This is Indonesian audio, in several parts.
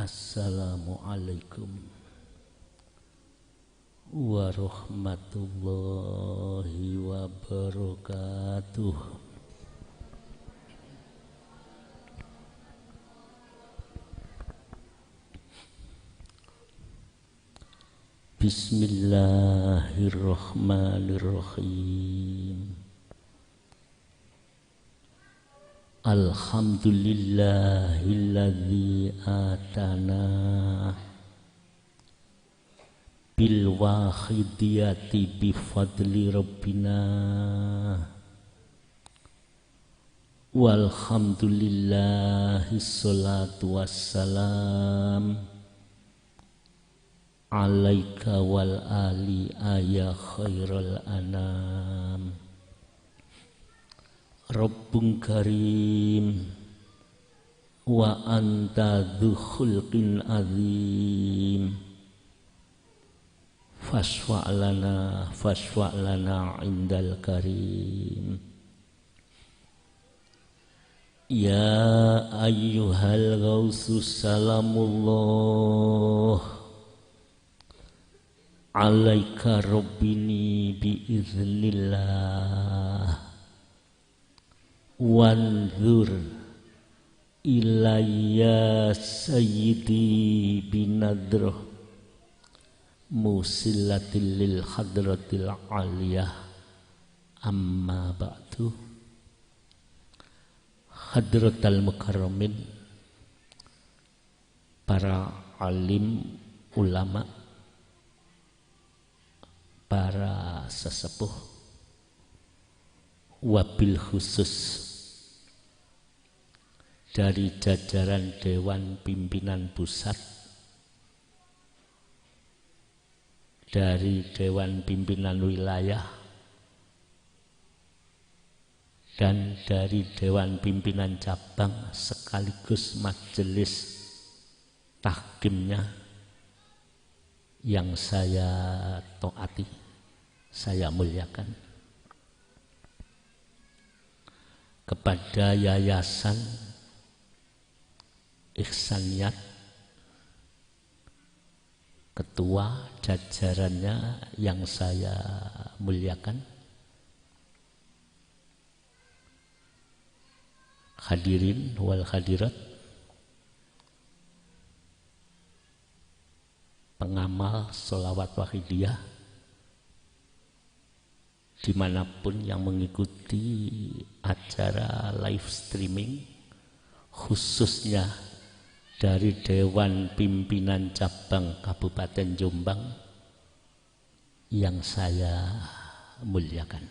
Assalamualaikum warahmatullahi wabarakatuh. Bismillahirrahmanirrahim. Alhamdulillahilladzi atana bil wahidiyati bi fadli rabbina walhamdulillahi sholatu wassalam alaika wal ali ya khairal anam. Rabbun karim wa anta dzu khulqin azim fashfa'lana indal karim. Ya ayyuhal ghausus salamullah alaika rabbini biiznillah wanzur ilayya sayyidi binadroh musilatil lil hadratil aliyah amma ba'du. Hadratal mukarramin, para alim ulama, para sesepuh, wabil khusus dari jajaran Dewan Pimpinan Pusat, dari Dewan Pimpinan Wilayah, dan dari Dewan Pimpinan Cabang sekaligus majelis tahkimnya yang saya taati, saya muliakan, kepada Yayasan Ihsaniyat, ketua jajarannya yang saya muliakan, hadirin wal hadirat, pengamal sholawat wahidiyah dimanapun yang mengikuti acara live streaming, khususnya dari Dewan Pimpinan Cabang Kabupaten Jombang yang saya muliakan.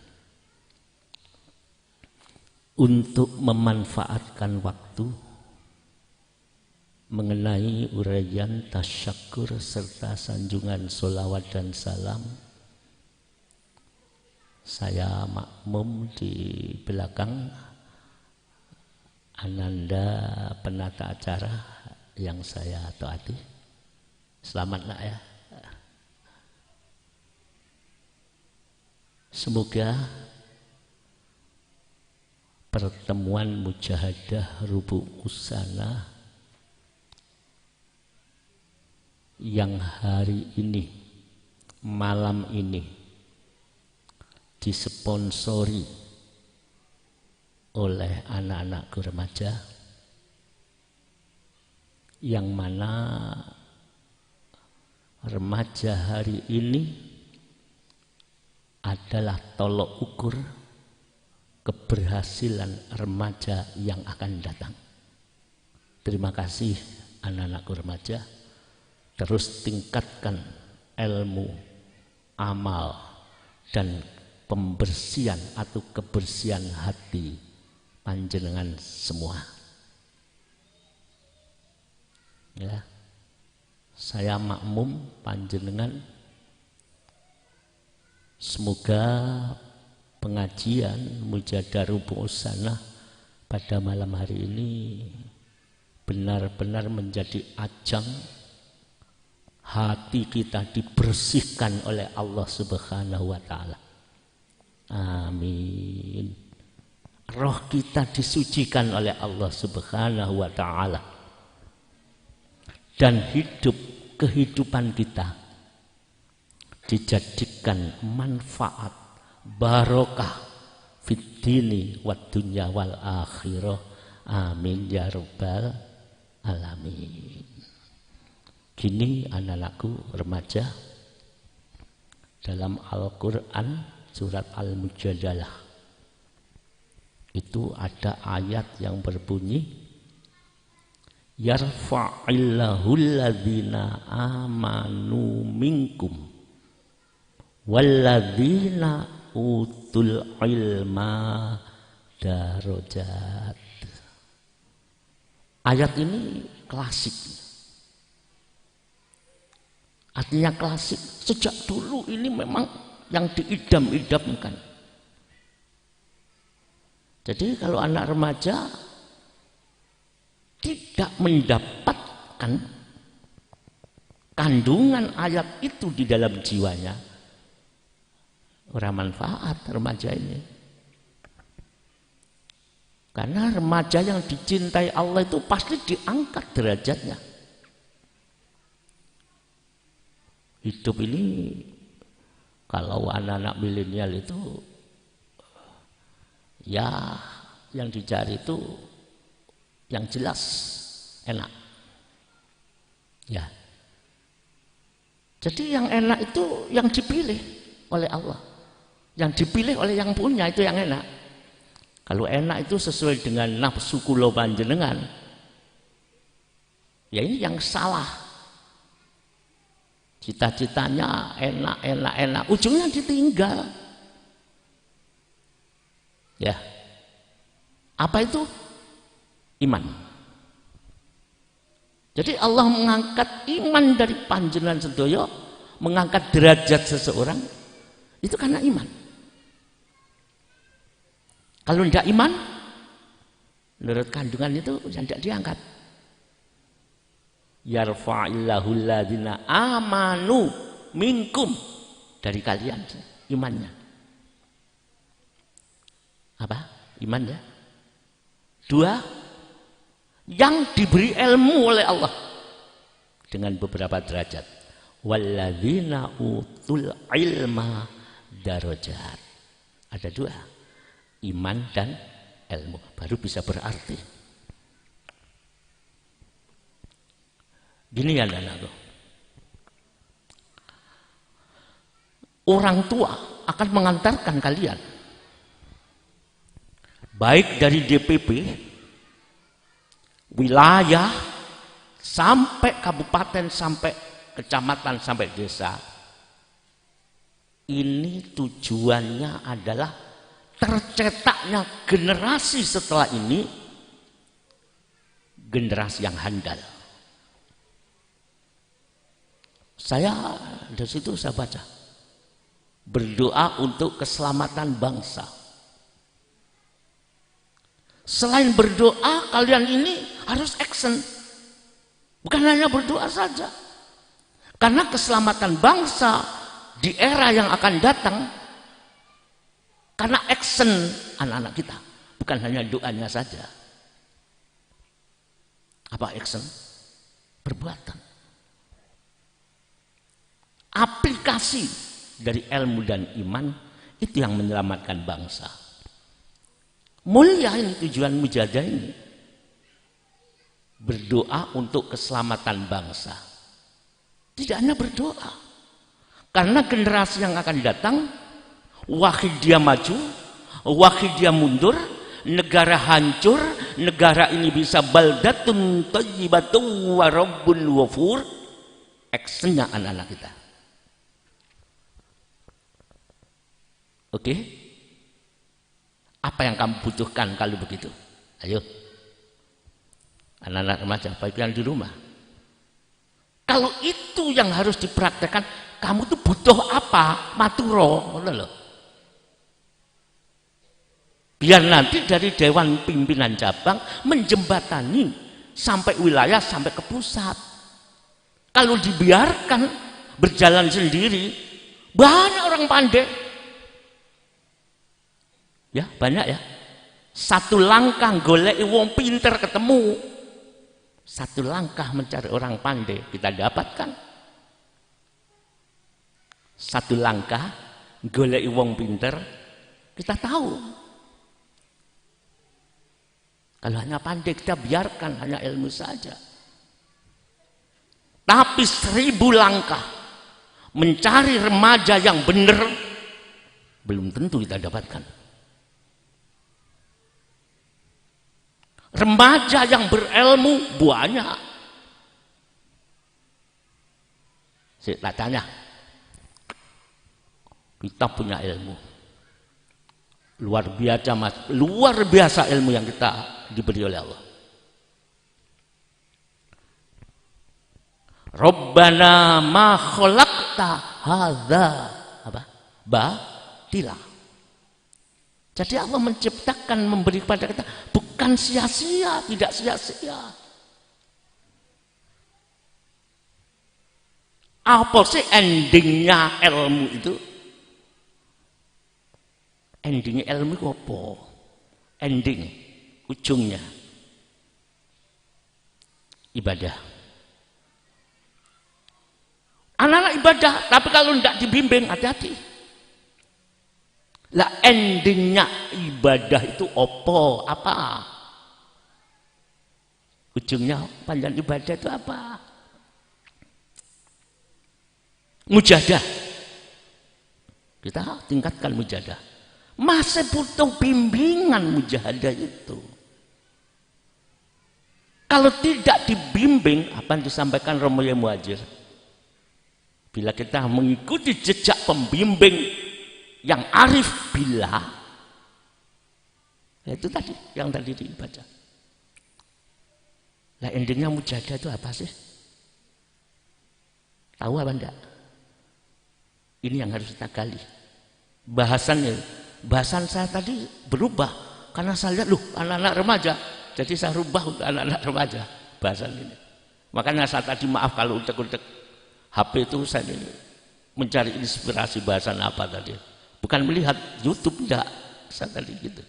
Untuk memanfaatkan waktu mengenai uraian tasyakur serta sanjungan sholawat dan salam, saya makmum di belakang Ananda penata acara yang saya taati. Selamat nak ya. Semoga pertemuan mujahadah rubu usana yang hari ini, malam ini disponsori oleh anak-anakku remaja, yang mana remaja hari ini adalah tolok ukur keberhasilan remaja yang akan datang. Terima kasih anak-anakku remaja, terus tingkatkan ilmu, amal, dan pembersihan atau kebersihan hati panjenengan semua. Ya, saya makmum panjenengan. Semoga pengajian mujahadah rubu usana pada malam hari ini benar-benar menjadi ajang hati kita dibersihkan oleh Allah Subhanahu wa Ta'ala. Amin. Roh kita disucikan oleh Allah Subhanahu wa Ta'ala, dan kehidupan kita dijadikan manfaat barokah fid dini wad dunya wal akhirah. Amin ya rabbal alamin. Gini anak-anakku remaja, dalam Al-Quran surat Al-Mujadalah itu ada ayat yang berbunyi yarfa'illahu alladhina amanu minkum walladhina utul ilma darajat. Ayat ini klasik. Artinya klasik. Sejak dulu ini memang yang diidam-idamkan. Jadi kalau anak remaja tidak mendapatkan kandungan ayat itu di dalam jiwanya, ora manfaat remaja ini. Karena remaja yang dicintai Allah itu pasti diangkat derajatnya. Hidup ini kalau anak-anak milenial itu ya yang dicari itu yang jelas enak. Ya. Jadi yang enak itu yang dipilih oleh Allah. Yang dipilih oleh yang punya itu yang enak. Kalau enak itu sesuai dengan nafsu kula panjenengan, ya ini yang salah. Cita-citanya enak, ujungnya ditinggal. Ya. Apa itu? Iman. Jadi Allah mengangkat iman dari panjenengan sedoyo, mengangkat derajat seseorang itu karena iman. Kalau tidak iman, menurut kandungan itu tidak diangkat. Yarfa'illahu alladhina amanu minkum, dari kalian imannya. Apa? Iman ya. Dua, yang diberi ilmu oleh Allah dengan beberapa derajat. Walladzina utul ilma darajat. Ada dua, iman dan ilmu, baru bisa berarti. Gini ya anak-anakku, orang tua akan mengantarkan kalian baik dari DPP, wilayah, sampai kabupaten, sampai kecamatan, sampai desa. Ini tujuannya adalah tercetaknya generasi setelah ini, generasi yang handal. Saya dari situ saya baca, berdoa untuk keselamatan bangsa. Selain berdoa, kalian ini harus action. Bukan hanya berdoa saja. Karena keselamatan bangsa di era yang akan datang, karena action anak-anak kita, bukan hanya doanya saja. Apa action? Perbuatan. Aplikasi dari ilmu dan iman itu yang menyelamatkan bangsa. Mulia ini tujuan mujahadah ini. Berdoa untuk keselamatan bangsa. Tidak hanya berdoa. Karena generasi yang akan datang, wakil dia maju, wakil dia mundur, negara hancur, negara ini bisa baldatun thayyibatun wa rabbun ghafur. Actionnya anak-anak kita. Oke? Apa yang kamu butuhkan kalau begitu? Ayo. Anak-anak remaja, baik yang di rumah. Kalau itu yang harus dipraktekkan, kamu tuh butuh apa? Maturo, loh. Biar nanti dari Dewan Pimpinan Cabang menjembatani sampai wilayah, sampai ke pusat. Kalau dibiarkan berjalan sendiri, banyak orang pandai. Ya, banyak ya. Satu langkah golek wong pinter ketemu. Satu langkah mencari orang pandai kita dapatkan. Satu langkah goleki wong pinter kita tahu. Kalau hanya pandai kita biarkan hanya ilmu saja. Tapi 1000 langkah mencari remaja yang benar belum tentu kita dapatkan. Remaja yang berilmu banyak. Saya tak tanya. Kita punya ilmu. Luar biasa, Mas. Luar biasa ilmu yang kita diberi oleh Allah. Rabbana ma khalaqta hadza apa? Batila. Jadi Allah menciptakan, memberi kepada kita bukan sia-sia, tidak sia-sia. Apa sih endingnya ilmu itu? Endingnya ilmu itu apa? Ending, ujungnya ibadah. Anak-anak ibadah, tapi kalau tidak dibimbing, hati-hati. Lah endingnya ibadah itu apa? Ujungnya panjang ibadah itu apa? Mujahadah. Kita tingkatkan mujahadah. Masih butuh bimbingan mujahadah itu. Kalau tidak dibimbing, apa yang disampaikan Romo Muhajir? Bila kita mengikuti jejak pembimbing yang arif billah, itu tadi yang tadi dibaca. Lah endingnya mujahadah itu apa sih? Tahu apa enggak? Ini yang harus kita gali. Bahasan saya tadi berubah karena saya lihat anak-anak remaja, jadi saya rubah untuk anak-anak remaja bahasan ini. Makanya saya tadi maaf kalau utek-utek HP itu saya mencari inspirasi bahasan apa tadi. Bukan melihat YouTube, enggak. Saya tadi gitu.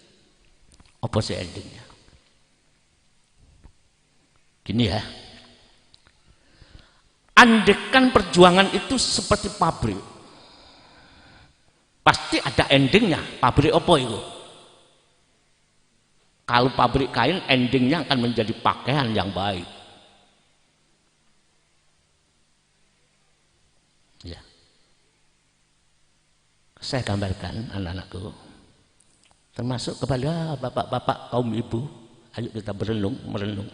Apa sih endingnya? Gini ya. Andekan perjuangan itu seperti pabrik. Pasti ada endingnya. Pabrik apa itu? Kalau pabrik kain, endingnya akan menjadi pakaian yang baik. Ya. Saya gambarkan anak-anakku, termasuk kepada bapak-bapak kaum ibu, ayo kita merenung.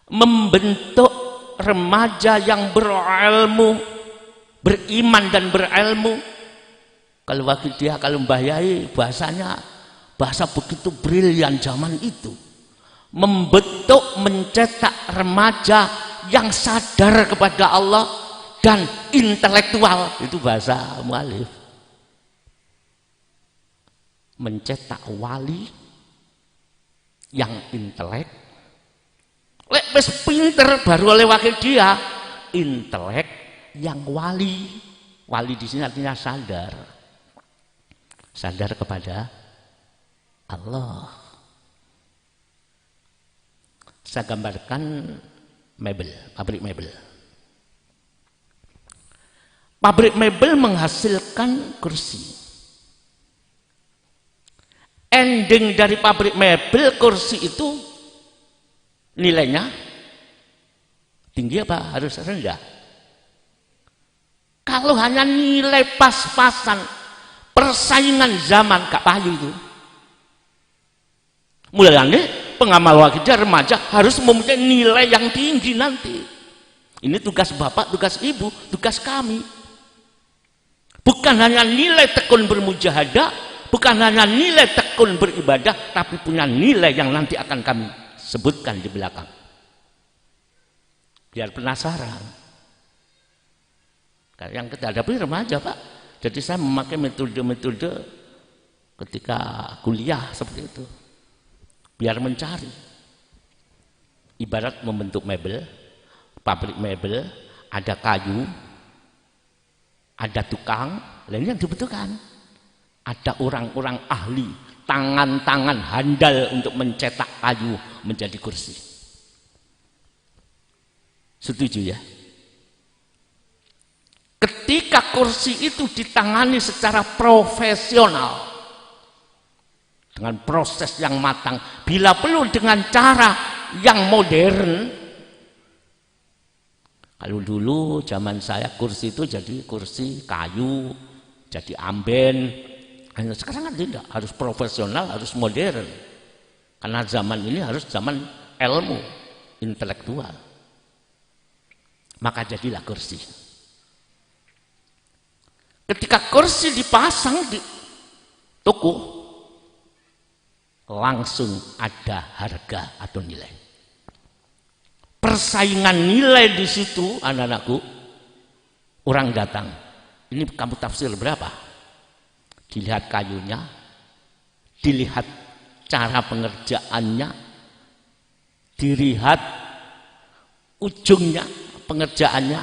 Membentuk remaja yang berilmu, beriman dan berilmu. Kalau waktu dia, kalau Mbah Yai bahasanya, bahasa begitu brilian zaman itu. Membentuk, mencetak remaja yang sadar kepada Allah dan intelektual, itu bahasa mualif. Mencetak wali yang intelek, lek wis pinter baru oleh wakil dia intelek yang wali. Wali di sini artinya sadar kepada Allah. Saya gambarkan mebel, pabrik mebel. Pabrik mebel menghasilkan kursi. Ending dari pabrik mebel kursi itu nilainya tinggi apa harus rendah? Kalau hanya nilai pas-pasan, persaingan zaman gak payu itu. Mulanya pengamal wakidah remaja harus mempunyai nilai yang tinggi nanti. Ini tugas bapak, tugas ibu, tugas kami. Bukan hanya nilai tekun bermujahadah, bukan hanya nilai tekun beribadah, tapi punya nilai yang nanti akan kami sebutkan di belakang. Biar penasaran. Yang kita hadapi remaja, Pak. Jadi saya memakai metode-metode ketika kuliah seperti itu. Biar mencari. Ibarat membentuk mebel, pabrik mebel, ada kayu, ada tukang, lain yang dibutuhkan. Ada orang-orang ahli tangan-tangan handal untuk mencetak kayu menjadi kursi. Setuju ya? Ketika kursi itu ditangani secara profesional dengan proses yang matang, bila perlu dengan cara yang modern. Kalau dulu zaman saya kursi itu jadi kursi kayu, jadi amben. Sekarang kan tidak, harus profesional, harus modern. Karena zaman ini harus zaman ilmu, intelektual. Maka jadilah kursi. Ketika kursi dipasang di toko, langsung ada harga atau nilai. Persaingan nilai di situ, anak-anakku. Orang datang, ini kamu tafsir berapa? Dilihat kayunya, dilihat cara pengerjaannya, dilihat ujungnya, pengerjaannya,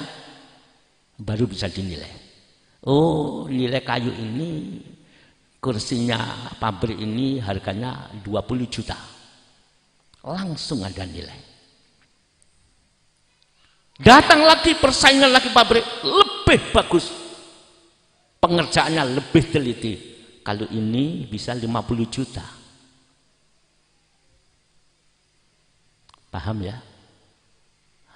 baru bisa dinilai. Oh, nilai kayu ini, kursinya pabrik ini harganya 20 juta. Langsung ada nilai. Datang lagi, persaingan lagi pabrik, lebih bagus. Pengerjaannya lebih teliti. Kalau ini bisa 50 juta. Paham ya?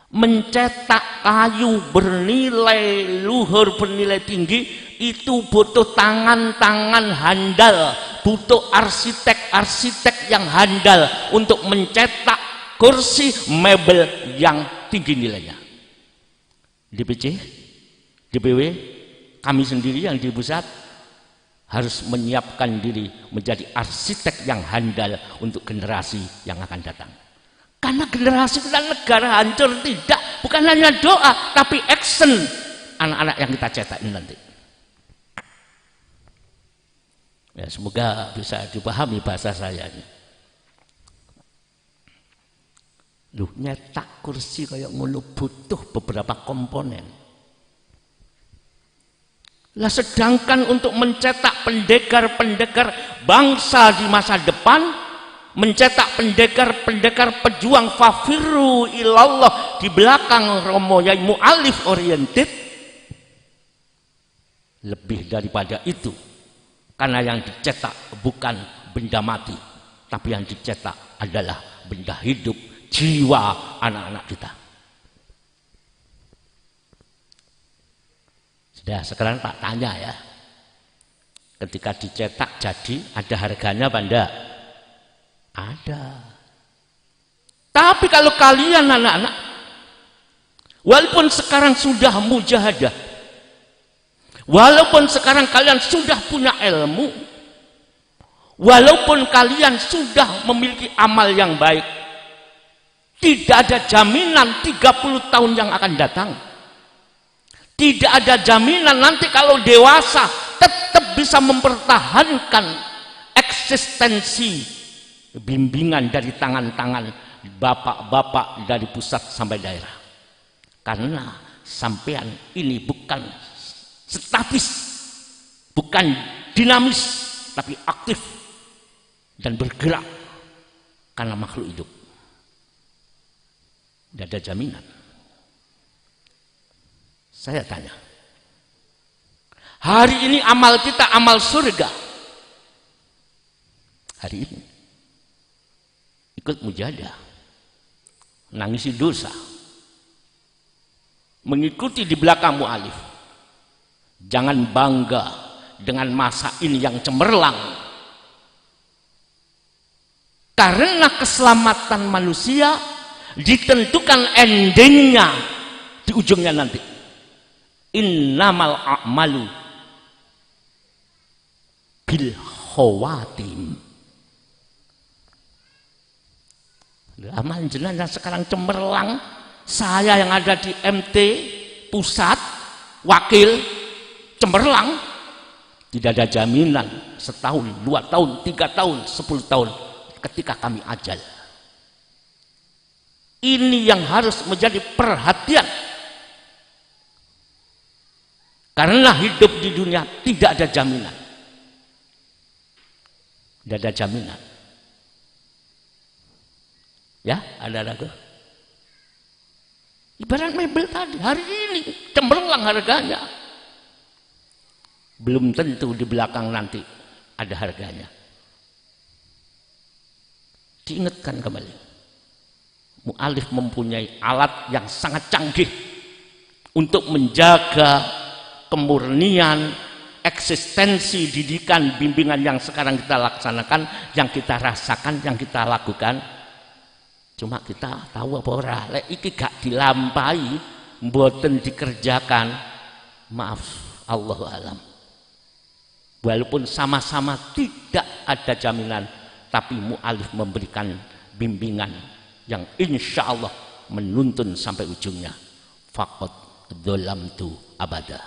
Mencetak kayu bernilai luhur, bernilai tinggi, itu butuh tangan-tangan handal, butuh arsitek-arsitek yang handal untuk mencetak kursi mebel yang tinggi nilainya. DPC, DPW, kami sendiri yang di pusat harus menyiapkan diri menjadi arsitek yang handal untuk generasi yang akan datang. Karena generasi kita negara hancur tidak, bukan hanya doa, tapi action anak-anak yang kita cetak ini nanti. Ya, semoga bisa dipahami bahasa saya ini. Loh, nyetak kursi kayak ngono butuh beberapa komponen. Lah sedangkan untuk mencetak pendekar-pendekar bangsa di masa depan, mencetak pendekar-pendekar pejuang fafiru ilallah di belakang Romo Yai Mu'alif oriented, lebih daripada itu. Karena yang dicetak bukan benda mati, tapi yang dicetak adalah benda hidup, jiwa anak-anak kita. Sudah, sekarang tak tanya ya, ketika dicetak jadi ada harganya apa enggak? Ada. Tapi kalau kalian anak-anak, walaupun sekarang sudah mujahadah, walaupun sekarang kalian sudah punya ilmu, walaupun kalian sudah memiliki amal yang baik, tidak ada jaminan 30 tahun yang akan datang. Tidak ada jaminan nanti kalau dewasa tetap bisa mempertahankan eksistensi bimbingan dari tangan-tangan bapak-bapak dari pusat sampai daerah. Karena sampean ini bukan statis, bukan dinamis, tapi aktif dan bergerak karena makhluk hidup. Tidak ada jaminan. Saya tanya, hari ini amal kita amal surga. Hari ini ikut mujahadah, nangisi dosa, mengikuti di belakang mu'alif. Jangan bangga dengan masa ini yang cemerlang, karena keselamatan manusia ditentukan endingnya di ujungnya nanti. Innamal a'malu bil khawatim. Amal jenengan sekarang cemerlang, saya yang ada di MT pusat wakil cemerlang, tidak ada jaminan setahun, 2 tahun, 3 tahun, 10 tahun ketika kami ajal. Ini yang harus menjadi perhatian, karena hidup di dunia tidak ada jaminan. Tidak ada jaminan. Ya, ada ragu. Ibarat mebel tadi, hari ini cemerlang harganya. Belum tentu di belakang nanti ada harganya. Diingatkan kembali. Mu'alif mempunyai alat yang sangat canggih untuk menjaga kemurnian eksistensi didikan bimbingan yang sekarang kita laksanakan, yang kita rasakan, yang kita lakukan. Cuma kita tahu apa ora, lek iki gak dilampahi, mboten dikerjakan, maaf, Allahu alam. Walaupun sama-sama tidak ada jaminan, tapi mu'alif memberikan bimbingan yang insya Allah menuntun sampai ujungnya. Faqad dzolamtu abada.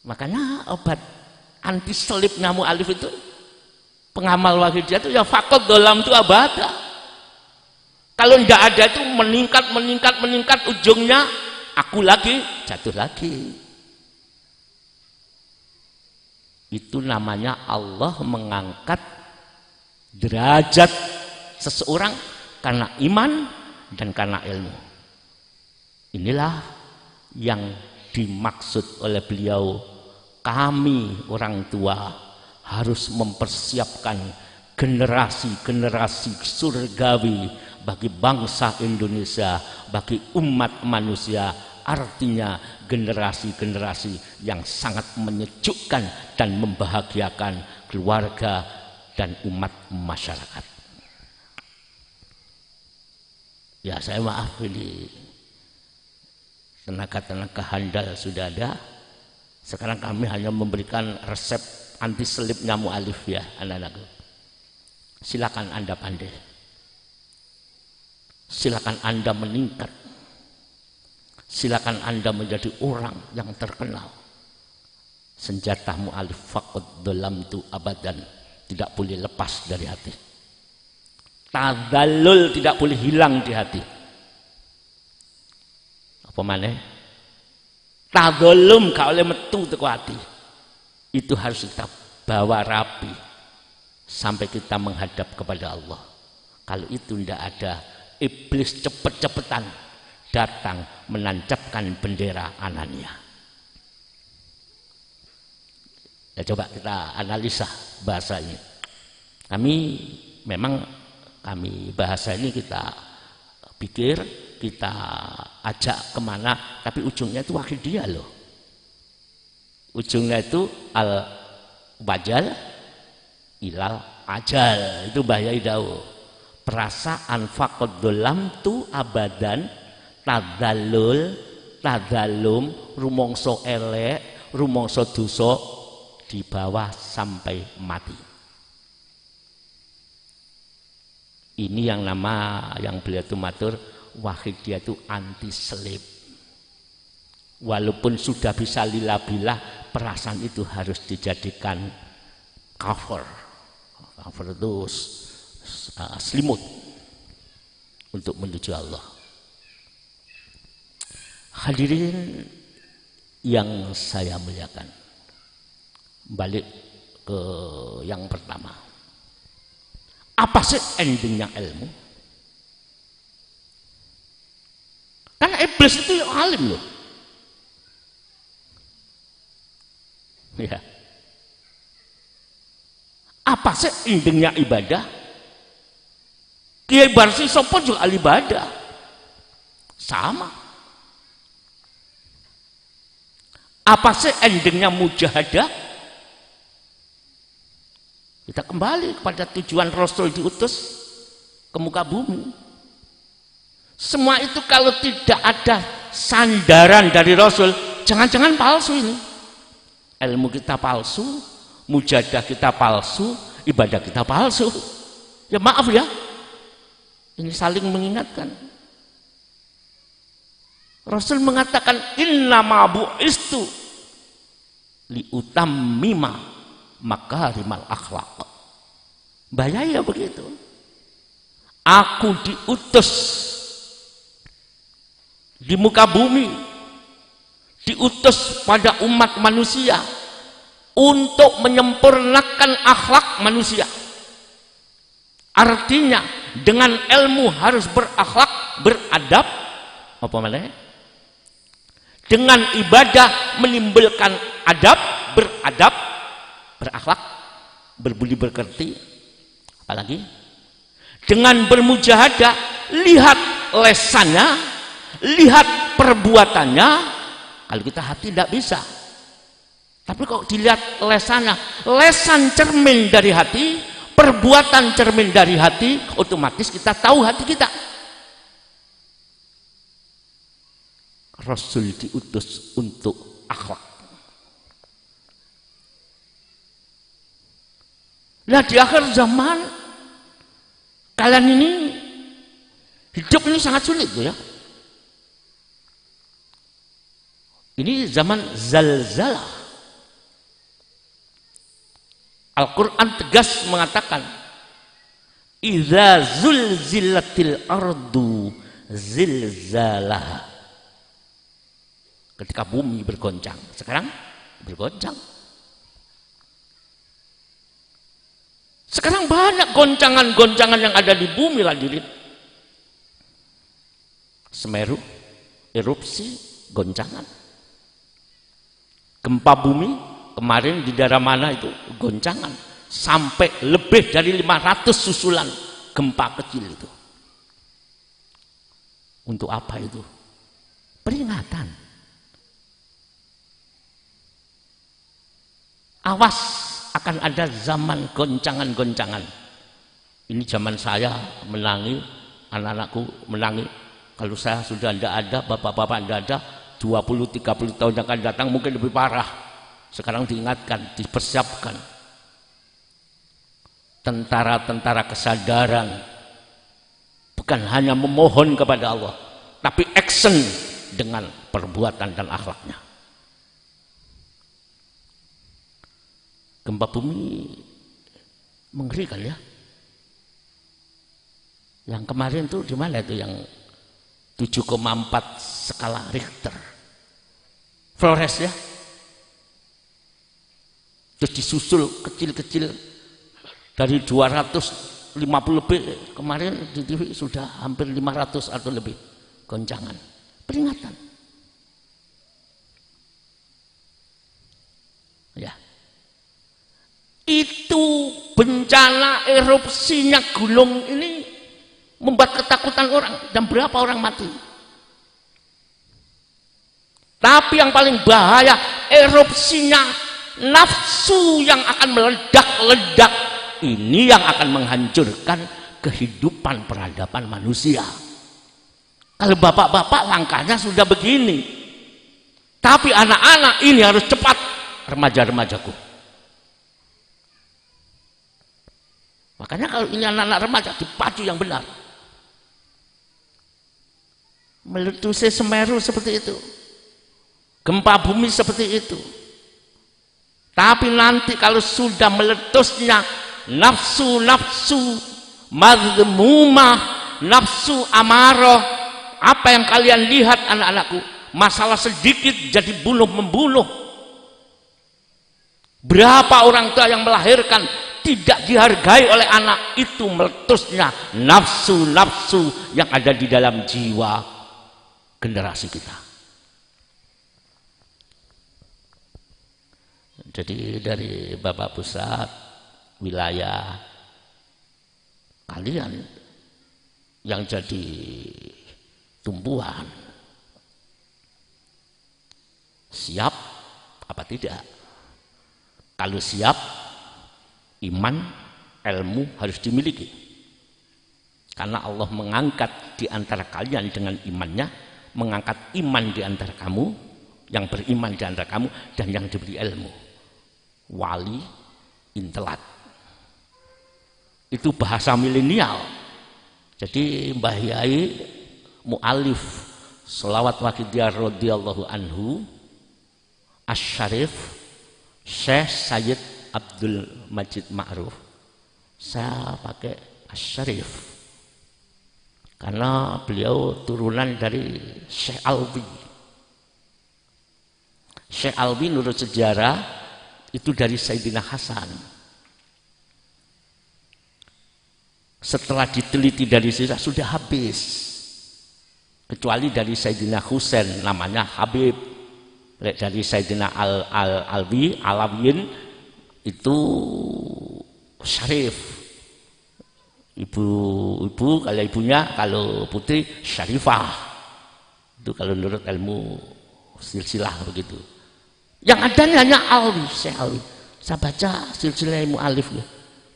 Makanya obat anti selipnya mu'alif itu, pengamal wahidiyah itu ya faqad dzolamtu abada. Kalau tidak ada itu meningkat, ujungnya aku lagi, jatuh lagi. Itu namanya Allah mengangkat derajat seseorang karena iman dan karena ilmu. Inilah yang dimaksud oleh beliau, kami orang tua harus mempersiapkan generasi-generasi surgawi bagi bangsa Indonesia, bagi umat manusia. Artinya generasi-generasi yang sangat menyejukkan dan membahagiakan keluarga dan umat masyarakat. Ya, saya maaf, ini tenaga-tenaga handal sudah ada. Sekarang kami hanya memberikan resep anti selipnya mu'alif ya anak-anakku. Silakan Anda pandai, silakan Anda meningkat, silakan Anda menjadi orang yang terkenal. Senjata mu'alif faqad dzolamtu abadan tidak boleh lepas dari hati. Tadzallul tidak boleh hilang di hati. Apa maneh? Tadzallum gak oleh metu teko hati. Itu harus kita bawa rapi sampai kita menghadap kepada Allah. Kalau itu tidak ada, iblis cepet-cepetan datang menancapkan bendera Anania. Ya, coba kita analisa bahasa ini. Kami bahasa ini kita pikir, kita ajak kemana, tapi ujungnya itu wahidiyah loh. Ujungnya itu al-wajal ilal ajal. Itu bahaya idau. Perasaan faqad dzolamtu abadan, tadzallum, rumongso elek, rumongso dosa di bawah sampai mati. Ini yang beliau itu matur, wahidiyah itu anti selip. Walaupun sudah bisa lillah-billah, perasaan itu harus dijadikan cover itu selimut untuk menuju Allah. Hadirin yang saya muliakan, balik ke yang pertama. Apa sih endingnya ilmu? Karena iblis itu alim loh. Ya. Apa sih endingnya ibadah? Kiai Barsi Sopo juga ahli ibadah. Sama. Apa sih endingnya mujahadah? Kita kembali kepada tujuan Rasul diutus ke muka bumi. Semua itu kalau tidak ada sandaran dari Rasul, jangan-jangan palsu ini. Ilmu kita palsu, mujahadah kita palsu, ibadah kita palsu. Ya maaf ya, ini saling mengingatkan. Rasul mengatakan innama bu'istu liutammima makarimal akhlaq. Bahaya begitu. Aku diutus di muka bumi, diutus pada umat manusia untuk menyempurnakan akhlak manusia. Artinya dengan ilmu harus berakhlak, beradab, apa namanya? Dengan ibadah menimbulkan adab, beradab, berakhlak, berbudi pekerti. Apalagi dengan bermujahadah, lihat lesannya, lihat perbuatannya. Kalau kita hati tidak bisa, tapi kok dilihat lesannya, lesan cermin dari hati, perbuatan cermin dari hati, otomatis kita tahu hati kita. Rasul diutus untuk akhlak. Nah, di akhir zaman kalian ini hidup ini sangat sulit ya. Ini zaman zalzalah. Al-Quran tegas mengatakan, idza zulzilatil ardu zilzalaha. Ketika bumi bergoncang, sekarang bergoncang. Sekarang banyak goncangan-goncangan yang ada di bumi hadirin. Semeru, erupsi, goncangan. Gempa bumi kemarin di daerah mana itu goncangan, sampai lebih dari 500 susulan gempa kecil itu. Untuk apa itu? Peringatan. Awas, akan ada zaman goncangan-goncangan. Ini zaman saya menangi, anak-anakku menangi. Kalau saya sudah tidak ada, bapak-bapak tidak ada, 20-30 tahun yang akan datang mungkin lebih parah. Sekarang diingatkan, dipersiapkan. Tentara-tentara kesadaran bukan hanya memohon kepada Allah, tapi action dengan perbuatan dan akhlaknya. Gempa bumi mengerikan ya. Yang kemarin tuh di mana itu yang 7,4 skala Richter. Flores ya. Terus disusul kecil-kecil dari 250 lebih, kemarin di TV sudah hampir 500 atau lebih goncangan. Peringatan. Ya. Itu bencana erupsinya gunung ini membuat ketakutan orang, dan berapa orang mati. Tapi yang paling bahaya erupsinya nafsu yang akan meledak-ledak. Ini yang akan menghancurkan kehidupan peradaban manusia. Kalau bapak-bapak langkahnya sudah begini, tapi anak-anak ini harus cepat, remaja-remajaku. Makanya kalau ini anak-anak remaja dipacu yang benar. Meletusnya Semeru seperti itu, gempa bumi seperti itu. Tapi nanti kalau sudah meletusnya nafsu-nafsu mazmumah, nafsu amarah, apa yang kalian lihat anak-anakku, masalah sedikit jadi bunuh-membunuh. Berapa orang tua yang melahirkan tidak dihargai oleh anak, itu meletusnya nafsu-nafsu yang ada di dalam jiwa generasi kita. Jadi dari Bapak Pusat, wilayah, kalian yang jadi tumbuhan, siap apa tidak? Kalau siap, iman, ilmu harus dimiliki. Karena Allah mengangkat di antara kalian dengan imannya, mengangkat iman di antara kamu, yang beriman di antara kamu, dan yang diberi ilmu. Wali, intelak. Itu bahasa milenial. Jadi Mbah Yai Mu'alif Sholawat Wakidiyah radhiyallahu anhu Asy-Syarif Syekh Sayyid Abdul Majid Ma'ruf, saya pakai Asy-Syarif karena beliau turunan dari Syekh Alwi. Syekh Alwi menurut sejarah Itu dari Sayyidina Hasan. Setelah diteliti dari sisa sudah habis. Kecuali dari Sayyidina Husain namanya Habib. Dari Sayyidina Alawiyin itu Syarif. Ibu kalau ibunya, kalau putri Syarifah. Itu kalau menurut ilmu silsilah begitu. Yang ada hanya Alwi, Syekh Alwi. Saya baca silsilah ilmu alif ya,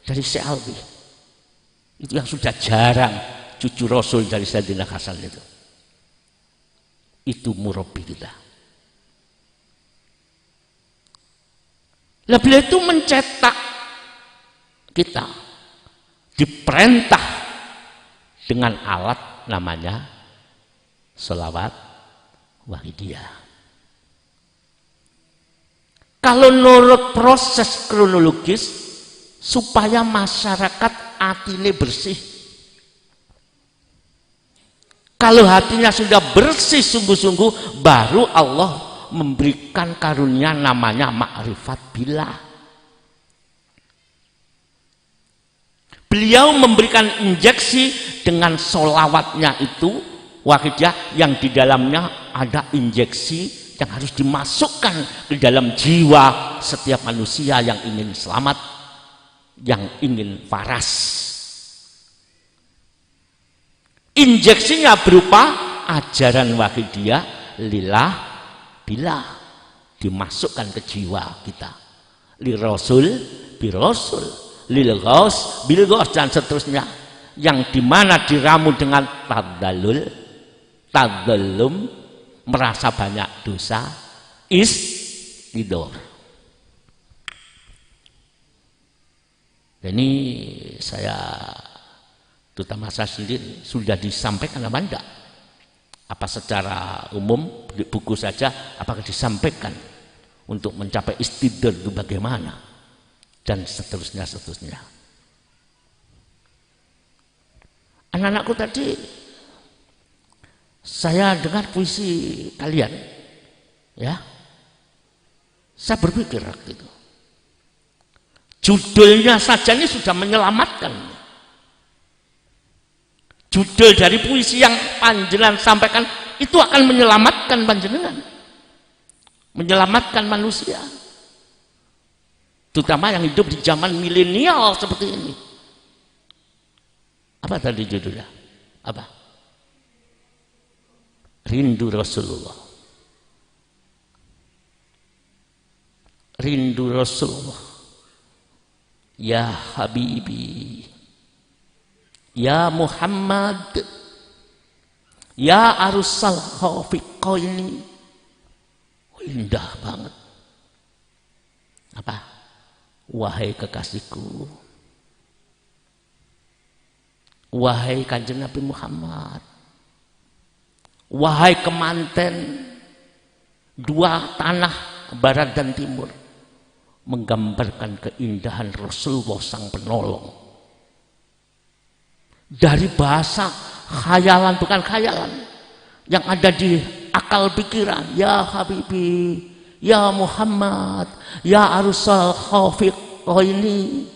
dari Syekh Alwi. Itu yang sudah jarang cucu Rasul dari Sayyidina Hasan itu. Itu murabbi kita. Lah beliau itu mencetak kita, diperintah dengan alat namanya sholawat wahidiyah. Kalau menurut proses kronologis supaya masyarakat hatinya bersih. Kalau hatinya sudah bersih sungguh-sungguh, baru Allah memberikan karunia namanya ma'rifat billah. Beliau memberikan injeksi dengan sholawatnya itu wahidiyah, yang di dalamnya ada injeksi yang harus dimasukkan ke dalam jiwa setiap manusia yang ingin selamat, yang ingin waras. Injeksinya berupa ajaran wahidiyah lillah billah, dimasukkan ke jiwa kita. Li rasul bi rasul, lil ghaus bil ghaus, dan seterusnya, yang dimana diramu dengan tadzallum, merasa banyak dosa, istidor. Ini saya, terutama saya sendiri, sudah disampaikan apa enggak? Apa secara umum di buku saja, apakah disampaikan untuk mencapai istidor itu bagaimana, dan seterusnya. Anak-anakku tadi saya dengar puisi kalian, ya, saya berpikir waktu itu, judulnya saja ini sudah menyelamatkan. Judul dari puisi yang panjenengan sampaikan itu akan menyelamatkan panjenengan, menyelamatkan manusia, terutama yang hidup di zaman milenial seperti ini. Apa tadi judulnya? Apa? Rindu Rasulullah. Rindu Rasulullah. Ya Habibi, ya Muhammad, ya Arusal Khafiqaini. Indah banget. Apa? Wahai kekasihku, wahai Kanjeng Nabi Muhammad, wahai kemanten dua tanah barat dan timur, menggambarkan keindahan Rasulullah sang penolong. Dari bahasa khayalan, bukan khayalan, yang ada di akal pikiran. Ya Habibi, ya Muhammad, ya Arusal Khafiqaini.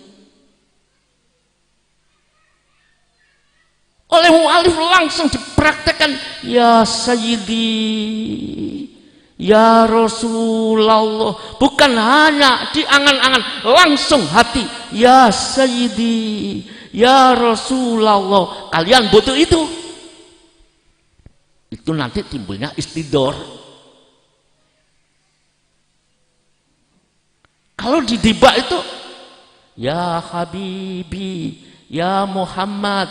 Oleh mu'alif langsung dipraktekkan. Ya Sayyidi, ya Rasulullah. Bukan hanya di angan-angan, langsung hati. Ya Sayyidi, ya Rasulullah. Kalian butuh itu. Itu nanti timbulnya istidor. Kalau di dibak itu, ya Habibi, ya Muhammad,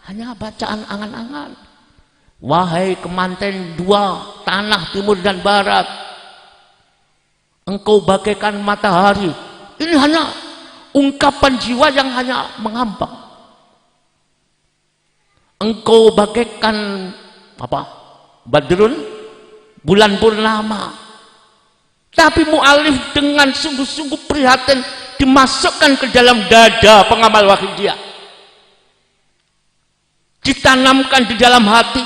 hanya bacaan angan-angan. Wahai kemanten dua tanah timur dan barat, engkau bagaikan matahari. Ini hanya ungkapan jiwa yang hanya mengambang. Engkau bagaikan apa? Badrun, bulan purnama. Tapi mu'alif dengan sungguh-sungguh prihatin dimasukkan ke dalam dada pengamal wahidiyah, ditanamkan di dalam hati,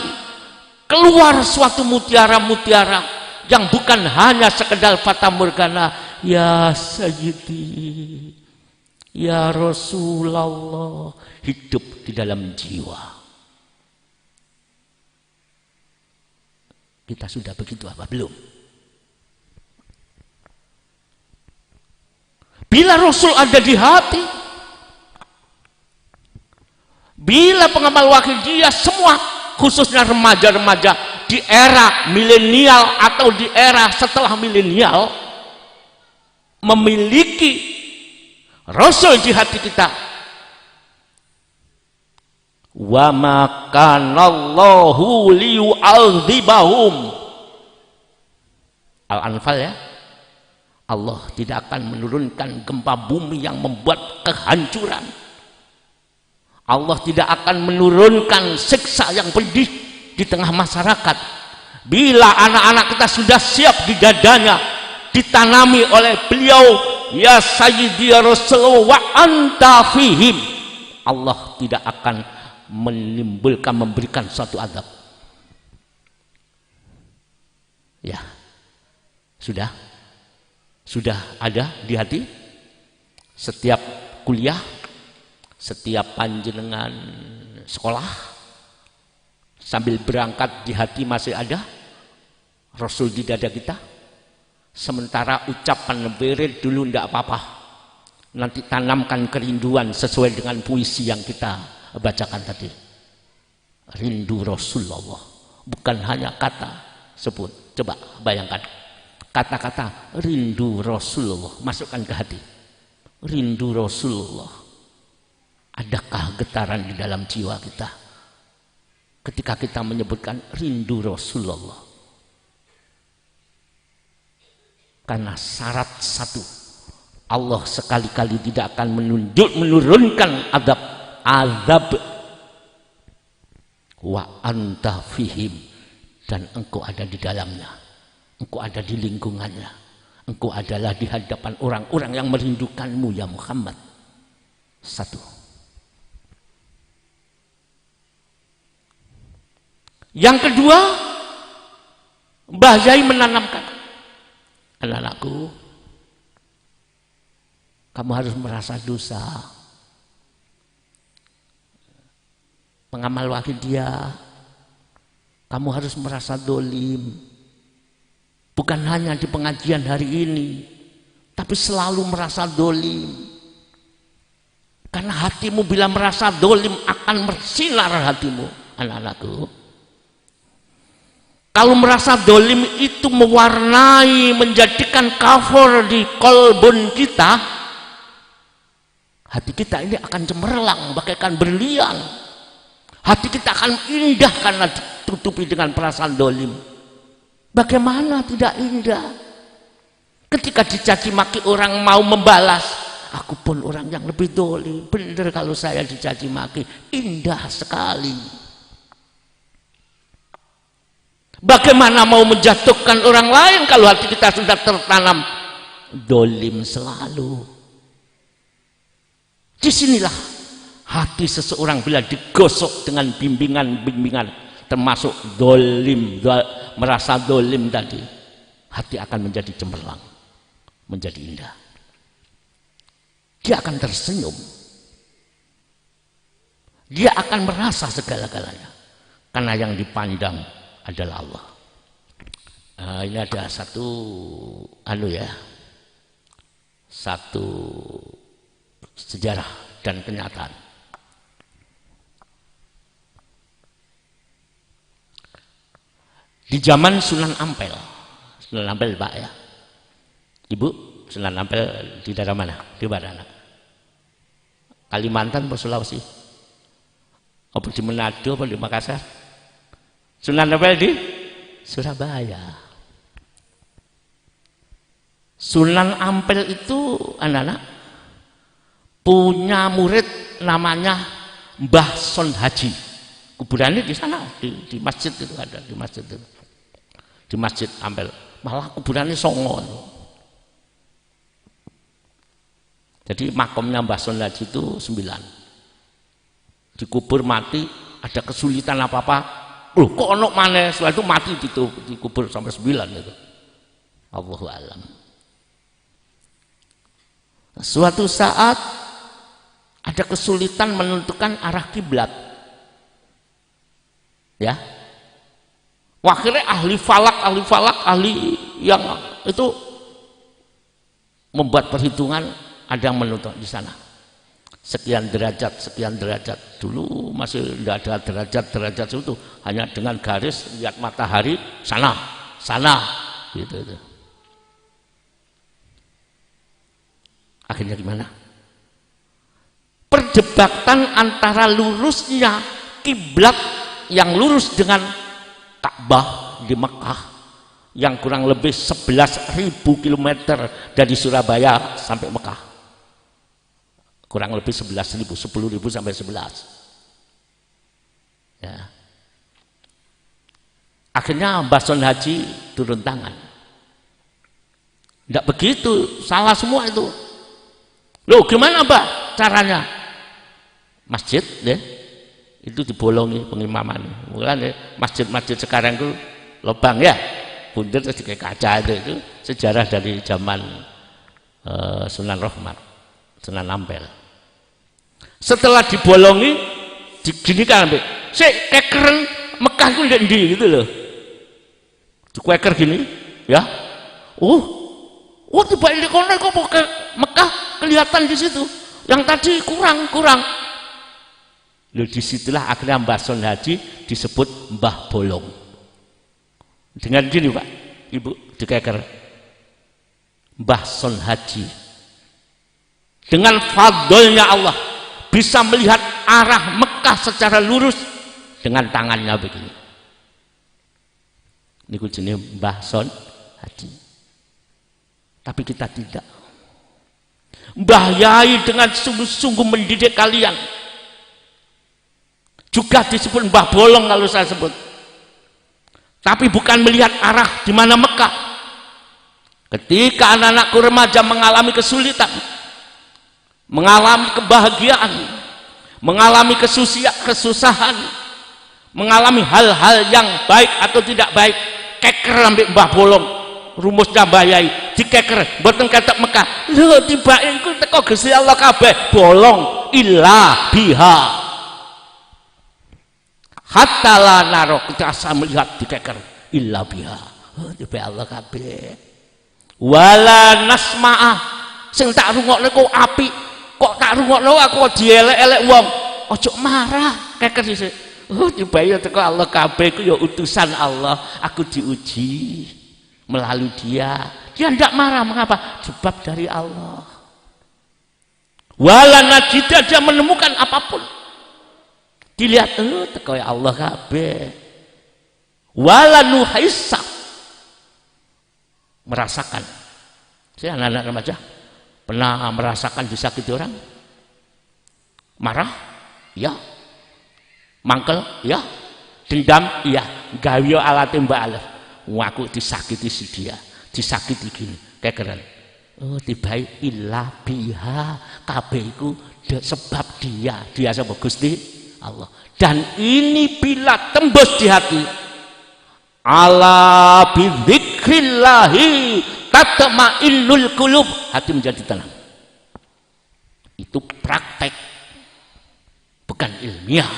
keluar suatu mutiara-mutiara yang bukan hanya sekedar fata morgana, ya Sayyidi, ya Rasulullah, hidup di dalam jiwa. Kita sudah begitu apa belum? Bila Rasul ada di hati, bila pengamal wahyu dia semua, khususnya remaja-remaja di era milenial atau di era setelah milenial, memiliki Rasul di hati kita. Wa ma kanallahu liyu'adzibahum. Al-Anfal ya. Allah tidak akan menurunkan gempa bumi yang membuat kehancuran. Allah tidak akan menurunkan siksa yang pedih di tengah masyarakat. Bila anak-anak kita sudah siap di dadanya, ditanami oleh beliau, ya Sayyidi ya Rasulullah wa anta fihim, Allah tidak akan memberikan suatu adab. Ya, sudah ada di hati. Setiap kuliah, setiap panjenengan sekolah, sambil berangkat di hati masih ada Rasul di dada kita. Sementara ucapan berit dulu tidak apa-apa, nanti tanamkan kerinduan sesuai dengan puisi yang kita bacakan tadi. Rindu Rasulullah, bukan hanya kata sebut. Coba bayangkan kata-kata rindu Rasulullah, masukkan ke hati. Rindu Rasulullah, adakah getaran di dalam jiwa kita ketika kita menyebutkan rindu Rasulullah? Karena syarat satu, Allah sekali-kali tidak akan menurunkan azab wa anta fihim, dan engkau ada di dalamnya, engkau ada di lingkungannya, engkau adalah di hadapan orang-orang yang merindukanmu ya Muhammad. Satu. Yang kedua, Mbah Yai menanamkan, anak-anakku, kamu harus merasa dosa. Pengamal wahid dia, kamu harus merasa dolim. Bukan hanya di pengajian hari ini, tapi selalu merasa dolim. Karena hatimu bila merasa dolim akan bersinar hatimu, anak-anakku. Kalau merasa dolim itu mewarnai, menjadikan cover di kolbun kita, hati kita ini akan cemerlang bagaikan berlian. Hati kita akan indah karena ditutupi dengan perasaan dolim. Bagaimana tidak indah? Ketika dicaci maki orang mau membalas, aku pun orang yang lebih dolim. Benar kalau saya dicaci maki, indah sekali. Bagaimana mau menjatuhkan orang lain kalau hati kita sudah tertanam dolim selalu? Disinilah hati seseorang bila digosok dengan bimbingan-bimbingan, termasuk dolim, merasa dolim tadi, hati akan menjadi cemerlang, menjadi indah. Dia akan tersenyum, dia akan merasa segala-galanya, karena yang dipandang adalah Allah. Ini ada satu satu sejarah dan kenyataan. Di zaman Sunan Ampel Pak ya, Ibu, Sunan Ampel di daerah mana? Di mana? Kalimantan atau Sulawesi? Apa di Manado atau di Makassar? Sunan Ampel di Surabaya. Sunan Ampel itu anak-anak punya murid namanya Mbah Son Haji. Kuburannya di sana, di masjid itu ada, di masjid itu. Di Masjid Ampel, malah kuburannya songo. Jadi makamnya Mbah Son Haji itu 9. Dikubur mati, ada kesulitan apa-apa, kok ono maneh, setelah itu mati dikubur sampai 9 itu. Allahu a'lam. Suatu saat ada kesulitan menentukan arah kiblat. Ya. Akhirnya ahli falak, ahli yang itu membuat perhitungan, ada yang menentukan di sana. Sekian derajat. Dulu masih tidak ada derajat itu, hanya dengan garis lihat matahari sana gitu. Akhirnya gimana? Perdebatan antara lurusnya kiblat yang lurus dengan Ka'bah di Mekah yang kurang lebih 11.000 km dari Surabaya sampai Mekah, kurang lebih 10.000 sampai 11. Ya. Akhirnya Mbah Son Haji turun tangan. Tidak begitu, salah semua itu. Loh gimana Mbah caranya? Masjid ya, itu dibolongi pengimaman. Mulai masjid-masjid sekarang itu lubang ya, bunder terus kayak kaca itu sejarah dari zaman Sunan Rahmat, Sunan Ampel. Setelah dibolongi, diginikan sampai, kekeren Mekah itu ndi gitu loh. Dikeker gini, ya. Tiba di kono kok Mekah kelihatan di situ. Yang tadi kurang. Loh disitulah akhirnya Mbah Son Haji disebut Mbah Bolong. Dengan gini Pak, Ibu dikeker. Mbah Son Haji dengan fadlnya Allah bisa melihat arah Mekah secara lurus dengan tangannya begini. Ini jenis Mbah Son Haji. Tapi kita tidak. Mbah Yai dengan sungguh-sungguh mendidik kalian. Juga disebut Mbah Bolong kalau saya sebut. Tapi bukan melihat arah di mana Mekah. Ketika anak-anakku remaja mengalami kesulitan, mengalami kebahagiaan, mengalami kesusahan, mengalami hal-hal yang baik atau tidak baik, keker ambil Mbah Bolong. Rumusnya Mbah Yai dikeker mboten ketok Mekah. Lho tibake iku teko Gusti Allah kabeh bolong illa biha. Hatta la naro, kita asa melihat dikeker illa biha. Tiba Allah kabeh. Wala nasma'ah sing tak rungokne kok apik, kok tak rungokno aku dielek-elek wong. Ojo marah, keker sithik. Tiba ya teko Allah kabeh ku ya utusan Allah, aku diuji melalui dia tidak marah. Mengapa? Sebab dari Allah. Wala najida, dia menemukan apapun dilihat teko ya Allah kabeh. Wala nuhaisa, merasakan. Saya anak-anak remaja pernah merasakan disakiti orang? Marah? Ya. Mangkel? Ya. Dendam? Ya. Gawe alate Mbak Alef. Aku disakiti si dia, disakiti gini, kayak keren. Tibai illa biha, kabehku sebab dia sebab Gusti Allah. Dan ini bila tembus di hati, ala bidzikrillahi tatma'innul qulub, hati menjadi tenang. Itu praktek, bukan ilmiah.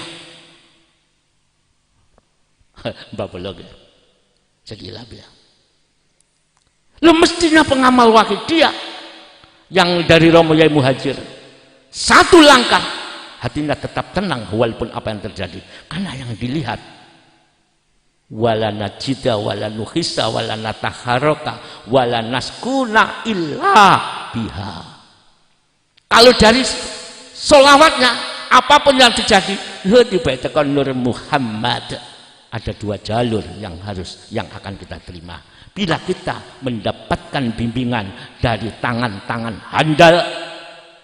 Mbak Bolong ya. Jadilah bilang, lu mestinya pengamal wahid dia yang dari Romo Yai Muhajir, satu langkah hatinya tetap tenang walaupun apa yang terjadi, karena yang dilihat wala najida wala nuhisa wala nataharoka wala naskuna illa biha. Kalau dari solawatnya apapun yang terjadi, tiba-tiba Nur Muhammad. Ada dua jalur yang akan kita terima. Bila kita mendapatkan bimbingan dari tangan-tangan handal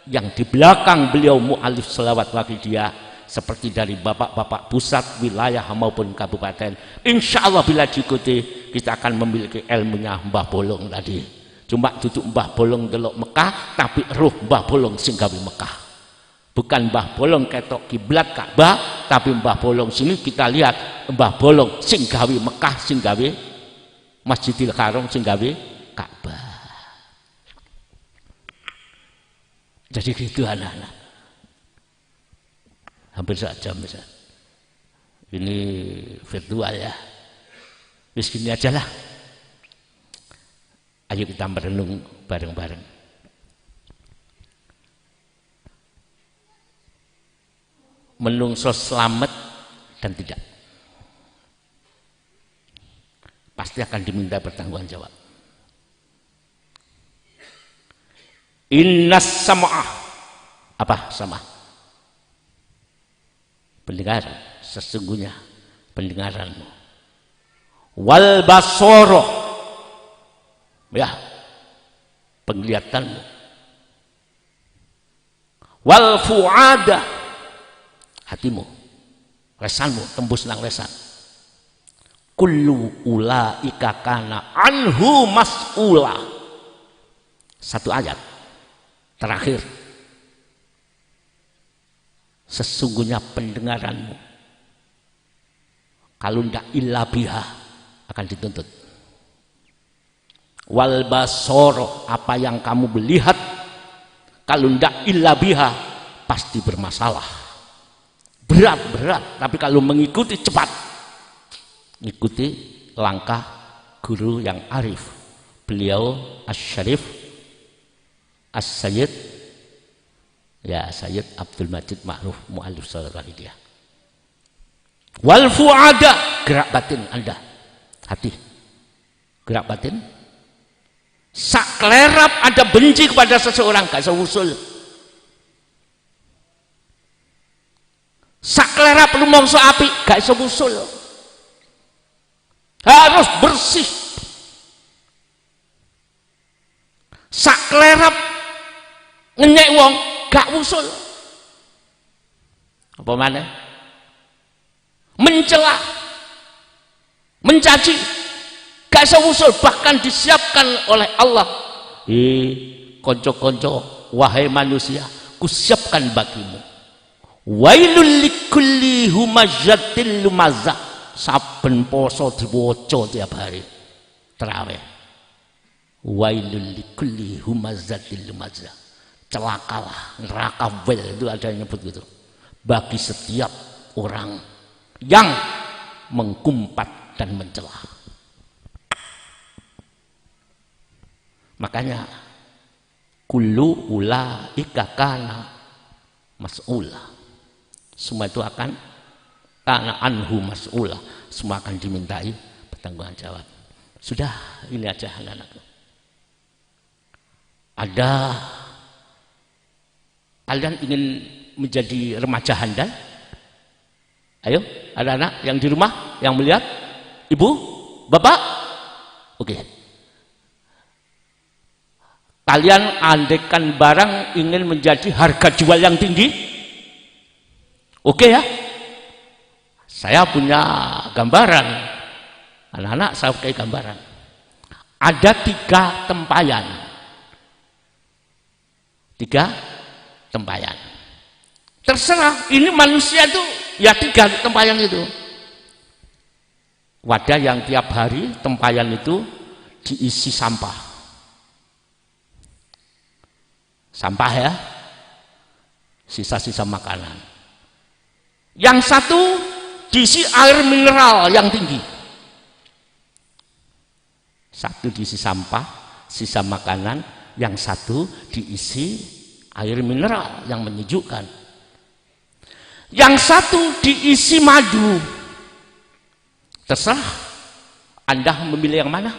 yang di belakang beliau mu'alif selawat wakidiyah, seperti dari bapak-bapak pusat, wilayah maupun kabupaten, insya Allah bila diikuti kita akan memiliki ilmunya Mbah Bolong tadi. Cuma duduk Mbah Bolong delok Mekah, tapi ruh Mbah Bolong singgawi Mekah. Bukan Mbah Bolong ketok kiblat Ka'bah, tapi Mbah Bolong sini kita lihat Mbah Bolong singgawi Mekah, singgawi Masjidil Haram, singgawi Ka'bah. Jadi gitu anak-anak. Hampir 1 jam bisa. Ini virtual ya. Wis gini aja lah. Ayo kita merenung bareng-bareng. Menungso selamat dan tidak. Pasti akan diminta pertanggungan jawab. Innas sam'ah. Apa sama? Pendengar, sesungguhnya pendengaranmu. Wal basoro, ya, penglihatanmu. Wal fuada, hatimu, lesanmu, tembus nang lesan. Kullu ulaika kana anhu mas'ula. Satu ayat terakhir. Sesungguhnya pendengaranmu, kalau tidak illa biha, akan dituntut. Wal basoro, apa yang kamu melihat, kalau tidak illa biha, pasti bermasalah. Berat, tapi kalau mengikuti cepat. Ikuti langkah guru yang arif. Beliau Asy-Syarif As-Sayyid ya Sayyid Abdul Majid Ma'ruf Mu'allif Shalah Wahidiyah. Wal fu'ada, gerak batin Anda, hati, gerak batin. Saklerap ada benci kepada seseorang, gak seusul. Saklerap lu mongso api, gak seusul. Harus bersih. Saklerap ngenyek wong, gak usul. Apa mana? Mencela, mencaci, gak seusul. Bahkan disiapkan oleh Allah. Konco-konco, wahai manusia, kusiapkan bagimu. Wailul likulli humazatil lumazah. Saben poso diwaca tiap hari tarawih. Wailul likulli humazatil lumazah. Celakalah, neraka wel, itu ada yang nyebut gitu, bagi setiap orang yang mengkumpat dan mencela. Makanya kullu ulaika kana mas'ula, semua itu akan kana anhu mas'ula, semua akan dimintai pertanggungan jawab. Sudah, ini aja anak-anakku. Ada kalian ingin menjadi remaja handal? Ayo, ada anak yang di rumah yang melihat? Ibu? Bapak? Oke. Kalian andaikan barang ingin menjadi harga jual yang tinggi? Oke ya? Saya punya gambaran. Anak-anak saya pakai gambaran. Ada 3 tempayan. 3 tempayan. Terserah, ini manusia itu ya 3 tempayan itu. Wadah yang tiap hari tempayan itu diisi sampah. Sampah ya, sisa-sisa makanan. Yang satu diisi air mineral yang tinggi. Satu diisi sampah, sisa makanan. Yang satu diisi air mineral yang menyejukkan. Yang satu diisi madu. Terserah Anda memilih yang mana.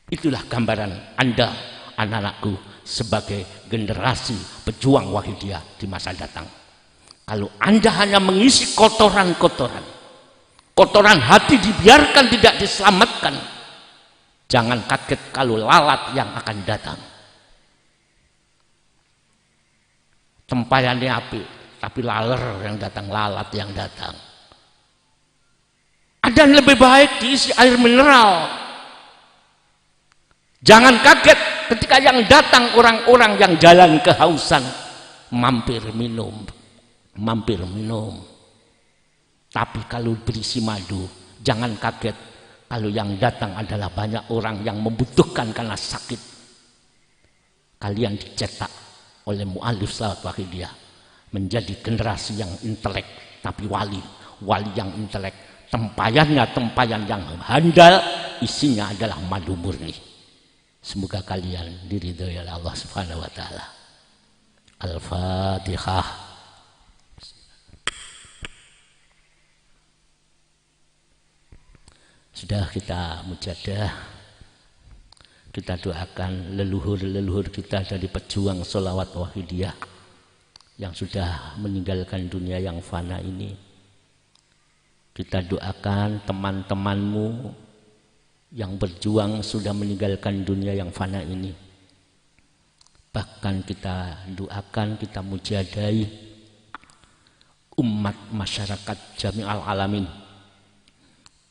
Itulah gambaran Anda, anak-anakku, sebagai generasi pejuang Wahidiyah di masa datang. Kalau Anda hanya mengisi kotoran-kotoran, kotoran hati dibiarkan tidak diselamatkan, jangan kaget kalau lalat yang akan datang. Tempayannya api, tapi laler yang datang, lalat yang datang. Ada yang lebih baik diisi air mineral. Jangan kaget ketika yang datang orang-orang yang jalan kehausan, mampir minum. Tapi kalau berisi madu, jangan kaget kalau yang datang adalah banyak orang yang membutuhkan karena sakit. kalian dicetak oleh mu'alif Shalawat Wahidiyah menjadi generasi yang intelek, tapi wali yang intelek, tempayannya tempayan yang handal, isinya adalah madu murni. Semoga kalian diridhoi oleh Allah Subhanahu wa taala. Al-Fatihah. Sudah kita mujadah, kita doakan leluhur-leluhur kita dari pejuang Sholawat Wahidiyah yang sudah meninggalkan dunia yang fana ini. Kita doakan teman-temanmu yang berjuang sudah meninggalkan dunia yang fana ini. Bahkan kita doakan, kita mujadai umat masyarakat jami'al alamin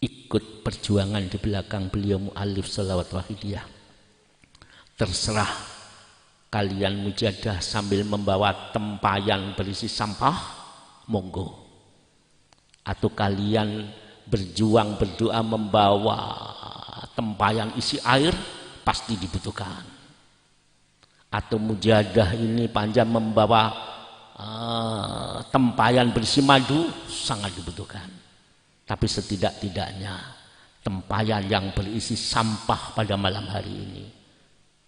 ikut perjuangan di belakang beliau mu'alif Sholawat Wahidiyah. Terserah kalian mujadah sambil membawa tempayan berisi sampah, monggo. Atau kalian berjuang berdoa membawa tempayan isi air, pasti dibutuhkan. Atau mujadah ini panjang membawa tempayan berisi madu, sangat dibutuhkan. Tapi setidak-tidaknya tempayan yang berisi sampah pada malam hari ini,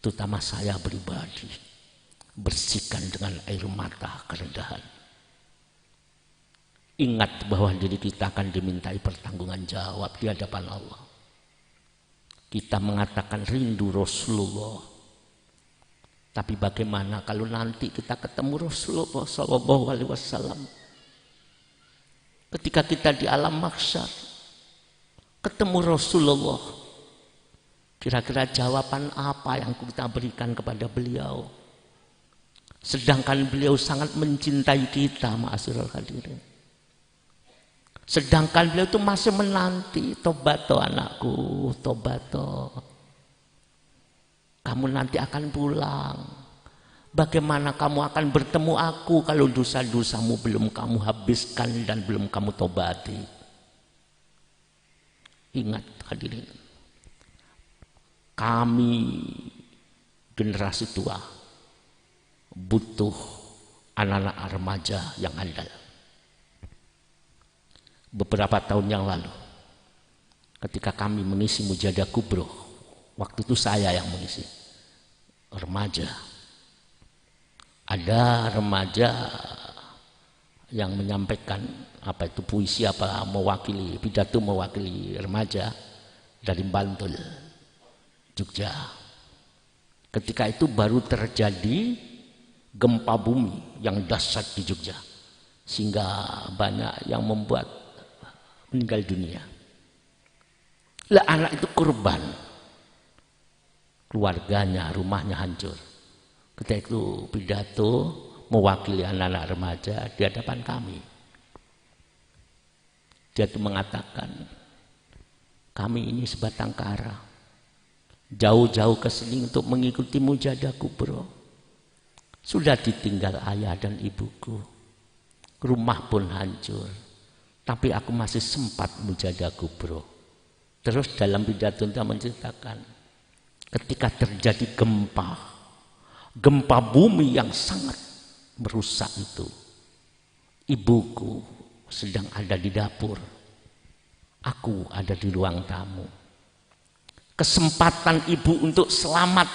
terutama saya pribadi, bersihkan dengan air mata kerendahan. Ingat bahwa diri kita akan dimintai pertanggungan jawab di hadapan Allah. Kita mengatakan rindu Rasulullah, tapi bagaimana kalau nanti kita ketemu Rasulullah SAW? Ketika kita di alam mahsyar ketemu Rasulullah, kira-kira jawaban apa yang kita berikan kepada beliau? Sedangkan beliau sangat mencintai kita, ma'asyiral hadirin. Sedangkan beliau itu masih menanti, tobato anakku, tobato. Kamu nanti akan pulang. Bagaimana kamu akan bertemu aku kalau dosa-dosamu belum kamu habiskan dan belum kamu tobati? Ingat hadirin, kami generasi tua butuh anak-anak remaja yang andal. Beberapa tahun yang lalu ketika kami mengisi Mujadah Kubro, waktu itu saya yang mengisi remaja, ada remaja yang menyampaikan apa itu puisi, apa mewakili pidato, mewakili remaja dari Bantul, Jogja. Ketika itu baru terjadi gempa bumi yang dahsyat di Jogja, sehingga banyak yang membuat meninggal dunia. Lah anak itu korban, keluarganya, rumahnya hancur. Ketika itu pidato mewakili anak-anak remaja di hadapan kami. Dia itu mengatakan, kami ini sebatang kara, jauh-jauh ke sini untuk mengikuti Mujadah Kubro. Sudah ditinggal ayah dan ibuku, rumah pun hancur, tapi aku masih sempat Mujadah Kubro. Terus dalam pidato dia menceritakan, ketika terjadi gempa bumi yang sangat merusak itu, ibuku sedang ada di dapur, aku ada di ruang tamu. Kesempatan ibu untuk selamat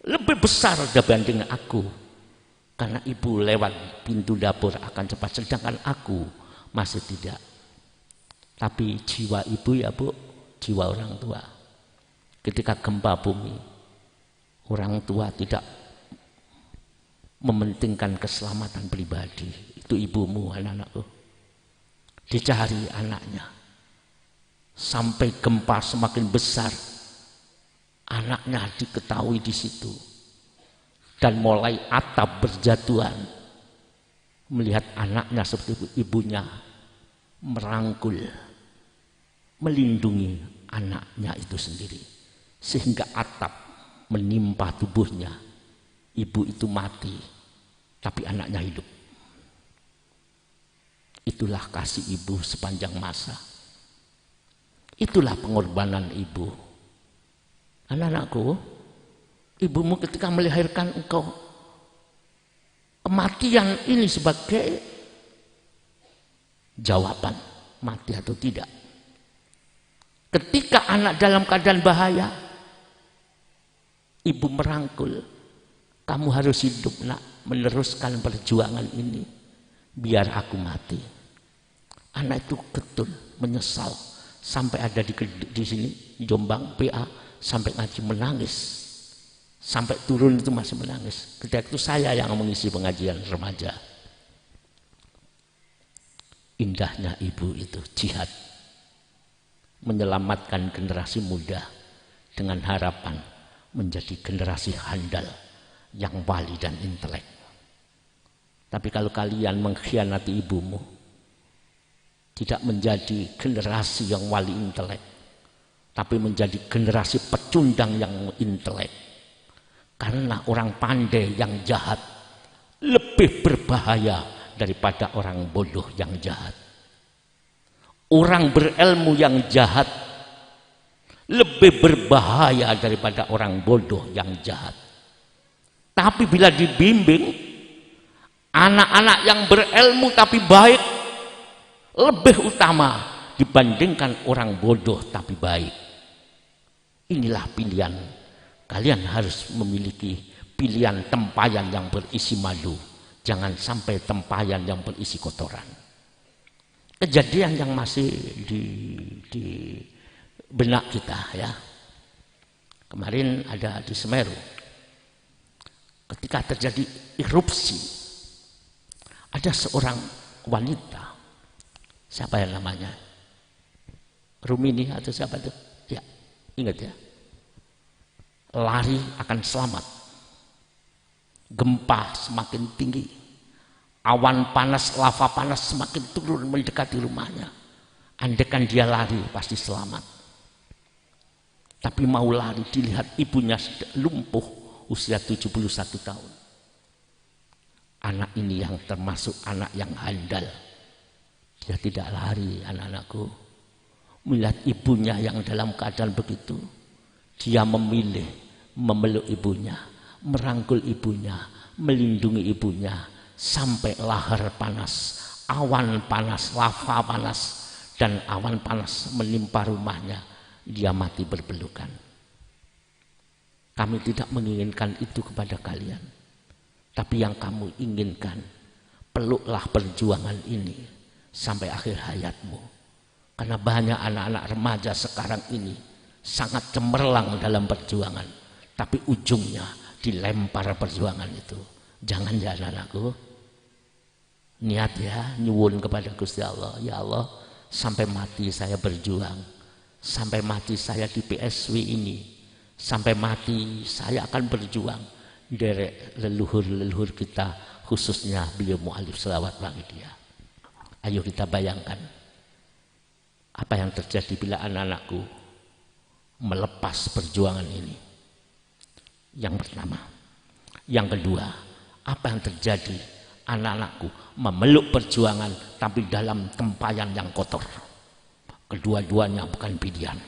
lebih besar dibanding aku, karena ibu lewat pintu dapur akan cepat, sedangkan aku masih tidak. Tapi jiwa ibu ya Bu, jiwa orang tua, ketika gempa bumi, orang tua tidak mementingkan keselamatan pribadi. Itu ibumu, anak-anakku. Dicari anaknya sampai gempa semakin besar, anaknya diketahui di situ, dan mulai atap berjatuhan. Melihat anaknya seperti itu, ibunya merangkul, melindungi anaknya itu sendiri, sehingga atap menimpa tubuhnya. Ibu itu mati, tapi anaknya hidup. Itulah kasih ibu sepanjang masa. Itulah pengorbanan ibu. Anak-anakku, Ibumu ketika melahirkan engkau, kematian ini sebagai jawaban mati atau tidak. Ketika anak dalam keadaan bahaya, ibu merangkul, kamu harus hidup nak, meneruskan perjuangan ini biar aku mati. Anak itu getun, menyesal, sampai ada di sini Jombang PA, sampai ngaji menangis, sampai turun itu masih menangis. Ketika itu saya yang mengisi pengajian remaja. Indahnya ibu itu jihad, menyelamatkan generasi muda dengan harapan menjadi generasi handal yang wali dan intelek. Tapi kalau kalian mengkhianati ibumu, tidak menjadi generasi yang wali intelek, tapi menjadi generasi pecundang yang intelek. Karena orang pandai yang jahat lebih berbahaya daripada orang bodoh yang jahat. Orang berilmu yang jahat lebih berbahaya daripada orang bodoh yang jahat. Tapi bila dibimbing, anak-anak yang berilmu tapi baik lebih utama dibandingkan orang bodoh tapi baik. Inilah pilihan. Kalian harus memiliki pilihan tempayan yang berisi madu. Jangan sampai tempayan yang berisi kotoran. Kejadian yang masih di benak kita ya. Kemarin ada di Semeru. Ketika terjadi erupsi, ada seorang wanita. Siapa yang namanya? Rumini atau siapa itu? Ya, ingat ya. Lari akan selamat. Gempa semakin tinggi. Awan panas, lava panas semakin turun mendekati rumahnya. Andaikan dia lari pasti selamat. Tapi mau lari dilihat ibunya lumpuh usia 71 tahun. Anak ini yang termasuk anak yang handal. Dia tidak lari, anak-anakku. Melihat ibunya yang dalam keadaan begitu, dia memilih memeluk ibunya, merangkul ibunya, melindungi ibunya, sampai lahar panas, awan panas, lava panas, dan awan panas menimpa rumahnya. Dia mati berpelukan. Kami tidak menginginkan itu kepada kalian. Tapi yang kamu inginkan, peluklah perjuangan ini sampai akhir hayatmu. Karena banyak anak-anak remaja sekarang ini sangat cemerlang dalam perjuangan. Tapi ujungnya dilempar perjuangan itu. Jangan ya anak-anakku. Niat ya, nyuwun kepada Gusti Allah. Ya Allah, sampai mati saya berjuang. Sampai mati saya di PSW ini. Sampai mati saya akan berjuang. Derek leluhur-leluhur kita, khususnya beliau mu'alif selawat bagi dia. Ayo kita bayangkan apa yang terjadi bila anak-anakku melepas perjuangan ini. Yang pertama. Yang kedua, apa yang terjadi anak-anakku memeluk perjuangan tapi dalam tempayan yang kotor. Kedua-duanya bukan pilihan.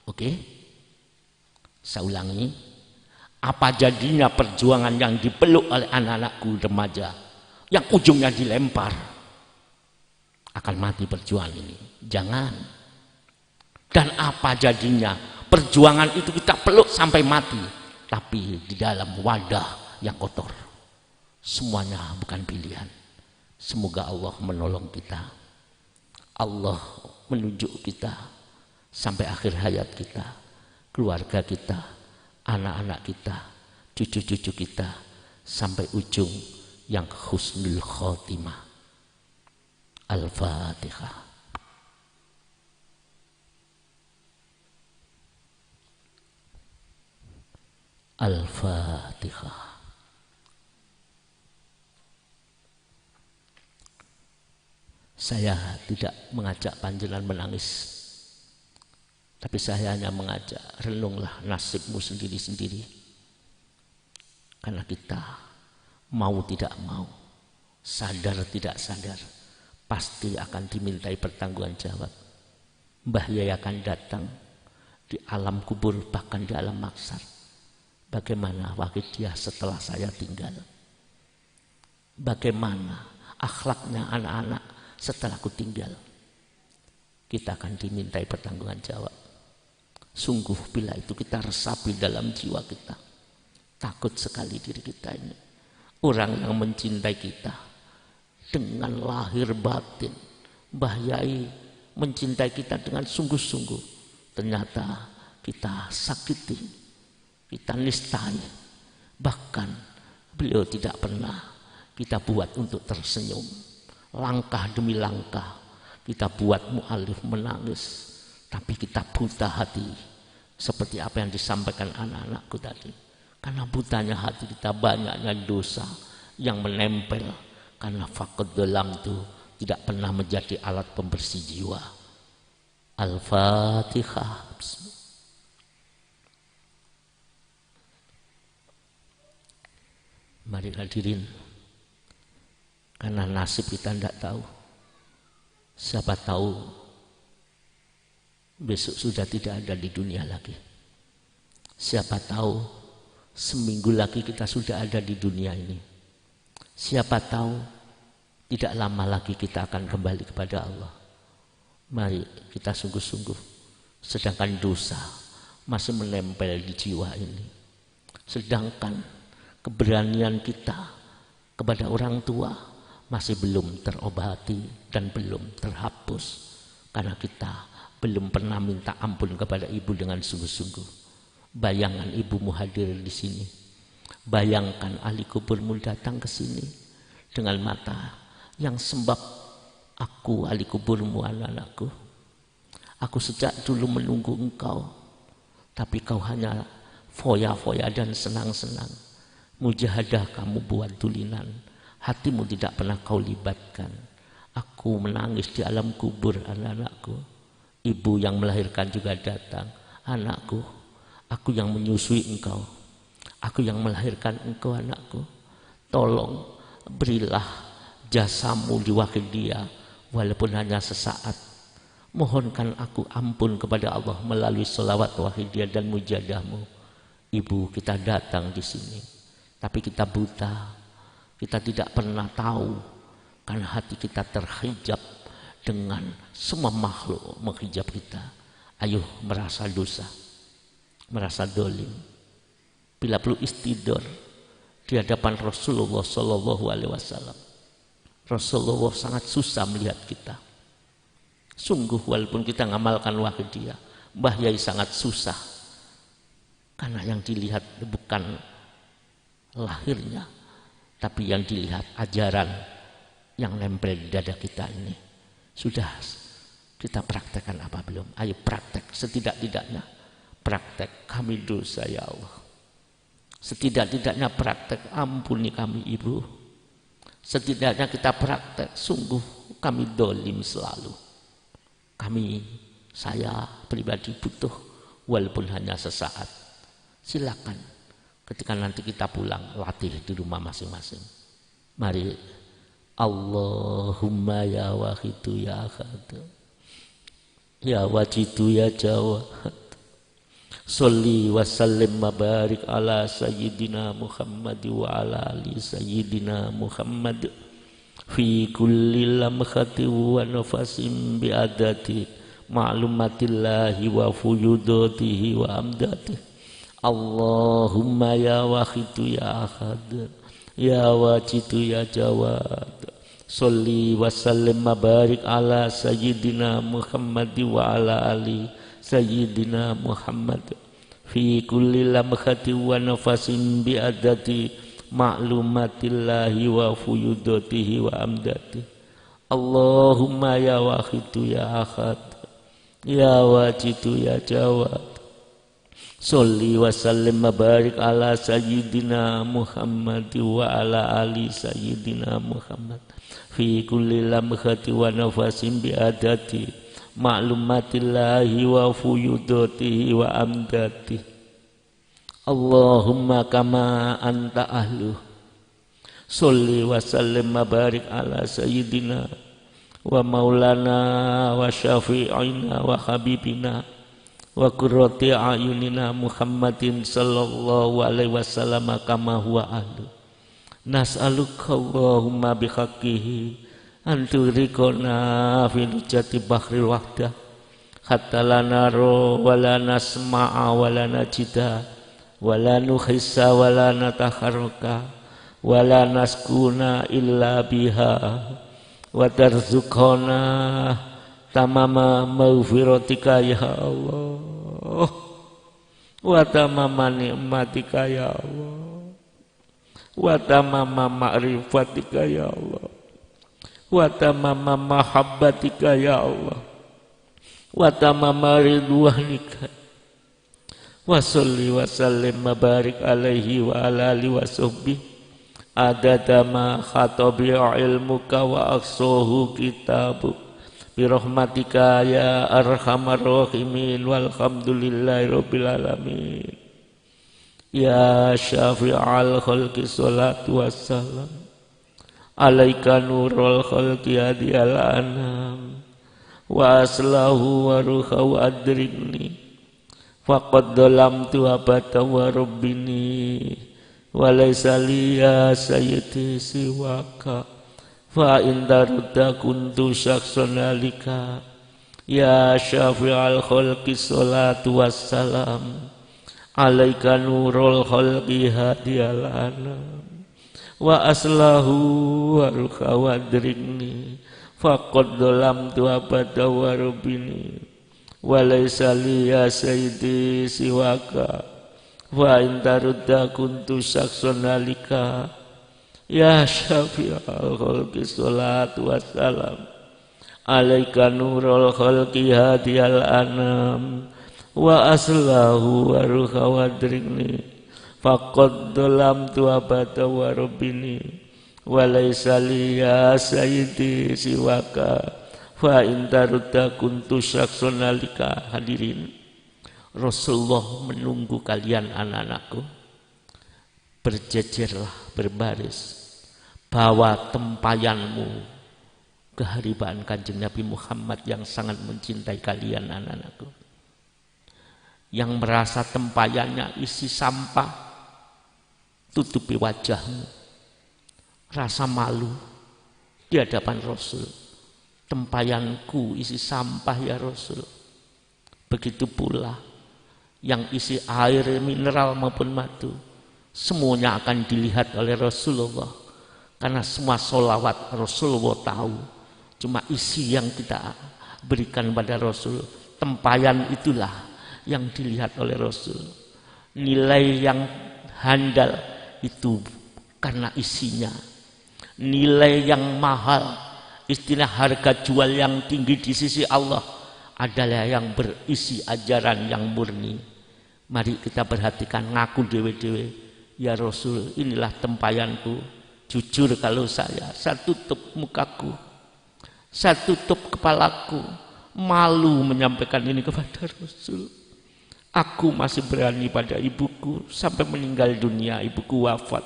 Oke? Saya ulangi. Apa jadinya perjuangan yang dipeluk oleh anak-anakku remaja yang ujungnya dilempar? Akan mati perjuangan ini. Jangan. Dan apa jadinya perjuangan itu kita peluk sampai mati, tapi di dalam wadah yang kotor. Semuanya bukan pilihan. Semoga Allah menolong kita. Allah menunjuk kita sampai akhir hayat kita, keluarga kita, anak-anak kita, cucu-cucu kita, sampai ujung yang husnul khotimah. Al-Fatihah. Al-Fatihah. Saya tidak mengajak panjenengan menangis, tapi saya hanya mengajak renunglah nasibmu sendiri-sendiri. Karena kita mau tidak mau, sadar tidak sadar, pasti akan dimintai pertanggungan jawab. Bahaya akan datang di alam kubur, bahkan di alam mahsyar. Bagaimana Wahidiyah setelah saya tinggal? Bagaimana akhlaknya anak-anak setelah aku tinggal? Kita akan dimintai pertanggungan jawab. Sungguh bila itu kita resapi dalam jiwa kita, takut sekali diri kita ini. Orang yang mencintai kita dengan lahir batin, Mbah Yai mencintai kita dengan sungguh-sungguh, ternyata kita sakiti, kita nistai. Bahkan beliau tidak pernah kita buat untuk tersenyum. Langkah demi langkah kita buat mu'alif menangis, tapi kita buta hati seperti apa yang disampaikan anak-anakku tadi. Karena butanya hati kita, banyaknya dosa yang menempel, karena faqad dalam itu tidak pernah menjadi alat pembersih jiwa. Al-Fatihah. Mari hadirin, karena nasib kita tidak tahu. Siapa tahu besok sudah tidak ada di dunia lagi. Siapa tahu seminggu lagi kita sudah ada di dunia ini. Siapa tahu tidak lama lagi kita akan kembali kepada Allah. Mari kita sungguh-sungguh, sedangkan dosa masih menempel di jiwa ini. Sedangkan keberanian kita kepada orang tua masih belum terobati dan belum terhapus, karena kita belum pernah minta ampun kepada ibu dengan sungguh-sungguh. Bayangan ibumu hadir di sini. Bayangkan ahli kuburmu datang ke sini dengan mata yang sembab, aku ahli kuburmu anak-anakku. Aku sejak dulu menunggu engkau, tapi kau hanya foya-foya dan senang-senang. Mujahadah kamu buat tulinan, hatimu tidak pernah kau libatkan. Aku menangis di alam kubur anak-anakku. Ibu yang melahirkan juga datang. Anakku, aku yang menyusui engkau, aku yang melahirkan engkau anakku. Tolong berilah jasamu di Wahidiyah walaupun hanya sesaat. Mohonkan aku ampun kepada Allah melalui sholawat Wahidiyah dan mujadahmu. Ibu, kita datang di sini, tapi kita buta. Kita tidak pernah tahu, karena hati kita terhijab dengan semua makhluk menghijab kita. Ayo merasa dosa, merasa dolim. Bila perlu istidor di hadapan Rasulullah SAW. Rasulullah sangat susah melihat kita. Sungguh walaupun kita ngamalkan Wahidiyah, Mbah Yai sangat susah. Karena yang dilihat bukan lahirnya, tapi yang dilihat ajaran yang nempel di dada kita ini. Sudah kita praktekkan apa belum? Ayo praktek, setidak-tidaknya praktek. Kami dosa ya Allah. Setidak-tidaknya praktek, ampuni kami ibu. Setidaknya kita praktek, sungguh kami dolim selalu. Kami, saya pribadi butuh walaupun hanya sesaat. Silakan ketika nanti kita pulang, latih di rumah masing-masing. Mari. Allahumma ya wahidu ya ahad, ya wajidu ya jawad, sholli wa sallim wa barik ala sayyidina Muhammad wa ala ali sayyidina Muhammad fi kulli lamhati wa nafasin bi adati ma'lumatillahi wa fuyudatihi wa amdatihi. Allahumma ya wahidu ya ahad, ya wajidu ya jawad, sholli wa sallim wa barik ala sayyidina Muhammad wa ala ali sayyidina Muhammad fi kulli lamhati wa nafasin bi adati ma'lumatillahi wa fuyudatihi wa amdati. Allahumma ya wahidu ya ahad, ya wajidu ya jawad, sholli wa sallim wa barik ala sayyidina Muhammad wa ala ali sayyidina Muhammad fi kulli lamhati wa nafasin bi adati ma'lumatillahi wa fuyudatihi wa amdati. Allahumma kama anta ahlu, sholli wa sallim wa barik ala sayyidina wa maulana wa syafi'ina wa habibina wa qurrati a'yunina Muhammadin sallallahu alaihi wasallam kama huwa ahlu. Nas'aluka Allahumma bihaqqihi anturikona fil jati bahril wahdah hatta la naro wala nasma'a wala najida wala nuhissa wala natakharraka wala naskuna illa biha wa tarzuqana tamama maghfiratika ya Allah wa tamama nikmatika ya Allah wa tamama ma'rifatika ya Allah wa tamama mahabbatika ya Allah wa tamama ridwanika wa salli wa sallim wa barik alaihi wa ala alihi wa sahbihi adada ma khatabi ilmuka wa aqsahu kitabuk birahmatika ya arhamar rahimin walhamdulillahi rabbil alamin ya syafi'al khalqi salatu wassalam alaika nurul khalqi hadiyal anam wa aslahu wa ruhaw adrikni faqad dalamtu abata wa rabbini wa laysa liya sayyidi siwaka fa indarudda kuntu syakhsan alika ya syafi'al khalqi salatu wassalam alaika nurul khalqi hadiyal anam wa aslahu wa ruhawadrikni faqad dalamtu abada wa rabbini wa laysa liya sayyidi siwaka wa intarudda kuntu syakhsan alika ya syafi'al khalqi salatu wassalam alaika nurul khalqi hadiyal anam wa aslahu wa ruhawadrikni faqad dalamtu abada wa rabbini wa laysa liya sayyidi siwaka fa intarudda kuntu syakhsan alika. Hadirin, Rasulullah menunggu kalian anak-anakku, berjejerlah, berbaris, bawa tempayanmu ke haribaan Kanjeng Nabi Muhammad yang sangat mencintai kalian anak-anakku, yang merasa tempayannya isi sampah. Tutupi wajahmu, rasa malu di hadapan Rasul. Tempayanku isi sampah ya Rasul. Begitu pula yang isi air mineral maupun madu, semuanya akan dilihat oleh Rasulullah. Karena semua sholawat Rasulullah tahu, cuma isi yang kita berikan pada Rasul, tempayan itulah yang dilihat oleh Rasul. Nilai yang handal itu karena isinya, nilai yang mahal, istilah harga jual yang tinggi di sisi Allah adalah yang berisi ajaran yang murni. Mari kita perhatikan, ngaku dewe-dewe, ya Rasul, inilah tempayanku. Jujur kalau saya tutup mukaku, saya tutup kepalaku, malu menyampaikan ini kepada Rasul. Aku masih berani pada ibuku sampai meninggal dunia, ibuku wafat.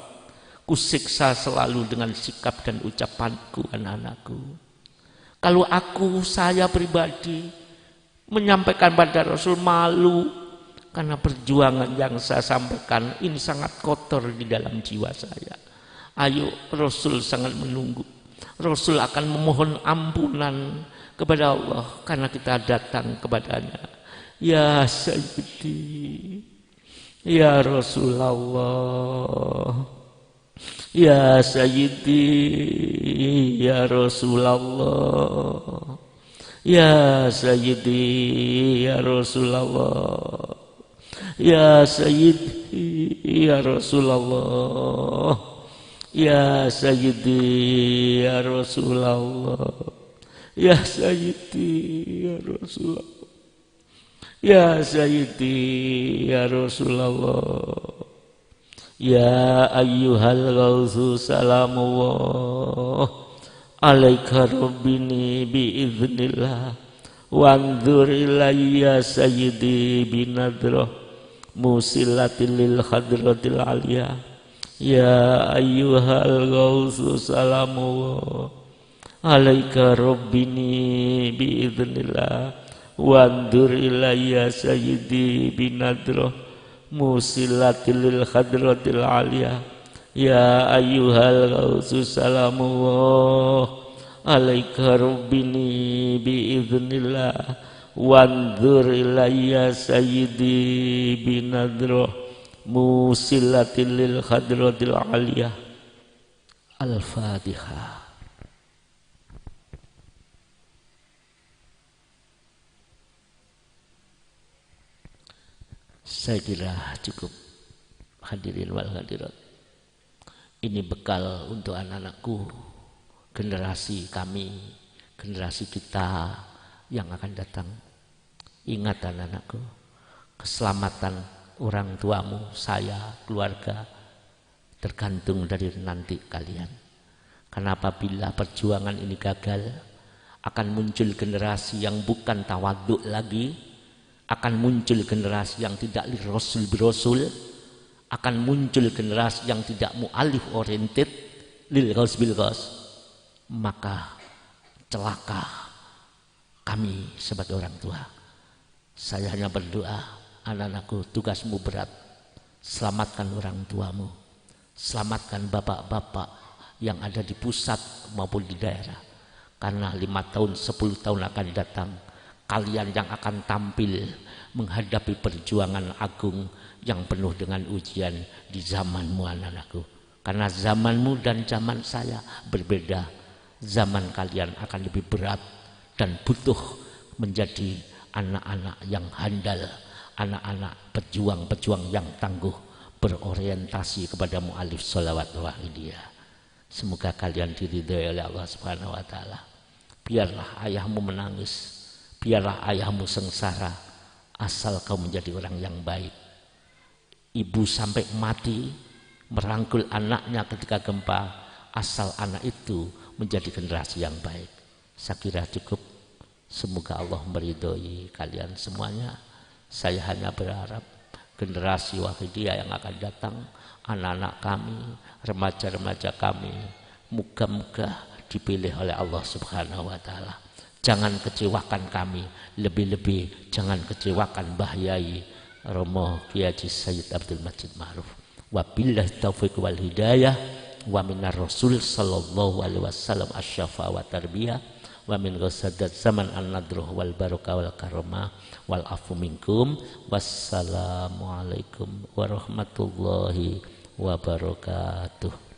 Kusiksa selalu dengan sikap dan ucapanku anak-anakku. Kalau saya pribadi menyampaikan pada Rasul, malu karena perjuangan yang saya sampaikan ini sangat kotor di dalam jiwa saya. Ayo, Rasul sangat menunggu. Rasul akan memohon ampunan kepada Allah karena kita datang kepadanya. Ya Sayyidi, ya Rasulullah, ya Sayyidi, ya Rasulullah, ya Sayyidi, ya Rasulullah, ya Sayyidi, ya Rasulullah, ya Sayyidi, ya Rasulullah, ya Sayyidi, ya Rasulullah, ya Sayyidi, ya Rasulullah, ya ayyuhal ghawthu salamullah alaika rabbini biiznillah wanzur ilayya sayyidi binadrah musilatil lil hadratil aliyah ya ayyuhal ghawthu salamullah alaika rabbini biiznillah wandur ilayya sayyidi binadroh musilatil khadratil aliyah ya ayyuhal ghausu salamullah alaika rabbini biiznillah wandur ilayya sayyidi binadroh musilatil khadratil aliyah. Al-Fatihah. Saya kira cukup, hadirin wal hadirat. Ini bekal untuk anak-anakku, generasi kami, generasi kita yang akan datang. Ingat anak-anakku, keselamatan orang tuamu, saya, keluarga, tergantung dari nanti kalian. Karena apabila perjuangan ini gagal, akan muncul generasi yang bukan tawaduk lagi, akan muncul generasi yang tidak lirasul birasul, akan muncul generasi yang tidak mu'alif oriented lil ghaus bil ghaus. Maka celaka kami sebagai orang tua. Saya hanya berdoa, anak-anakku, tugasmu berat, selamatkan orang tuamu, selamatkan bapak-bapak yang ada di pusat maupun di daerah. Karena 5 tahun, 10 tahun akan datang, kalian yang akan tampil menghadapi perjuangan agung yang penuh dengan ujian di zamanmu anak-anakku. Karena zamanmu dan zaman saya berbeda. Zaman kalian akan lebih berat dan butuh menjadi anak-anak yang handal, anak-anak pejuang-pejuang yang tangguh, berorientasi kepada mu'alif sholawat wahidiyah. Semoga kalian diridhai oleh Allah Subhanahu wa taala. Biarlah ayahmu menangis, biarlah ayahmu sengsara, asal kau menjadi orang yang baik. Ibu sampai mati merangkul anaknya ketika gempa, asal anak itu menjadi generasi yang baik. Saya kira cukup. Semoga Allah meridhoi kalian semuanya. Saya hanya berharap generasi wahidiyah yang akan datang, anak-anak kami, remaja-remaja kami, moga-moga dipilih oleh Allah Subhanahu wa taala. Jangan kecewakan kami, lebih-lebih jangan kecewakan Mbah Yai Romo Kiai Haji Sayyid Abdul Majid Ma'ruf. Wabillahi taufiq wal hidayah wa minar rasul sallallahu alaihi wasallam asyafa wa tarbiyah wa min ghasadat zaman an-nadruh wal barakah wal karamah wal afu minkum. Wassalamualaikum warahmatullahi wabarakatuh.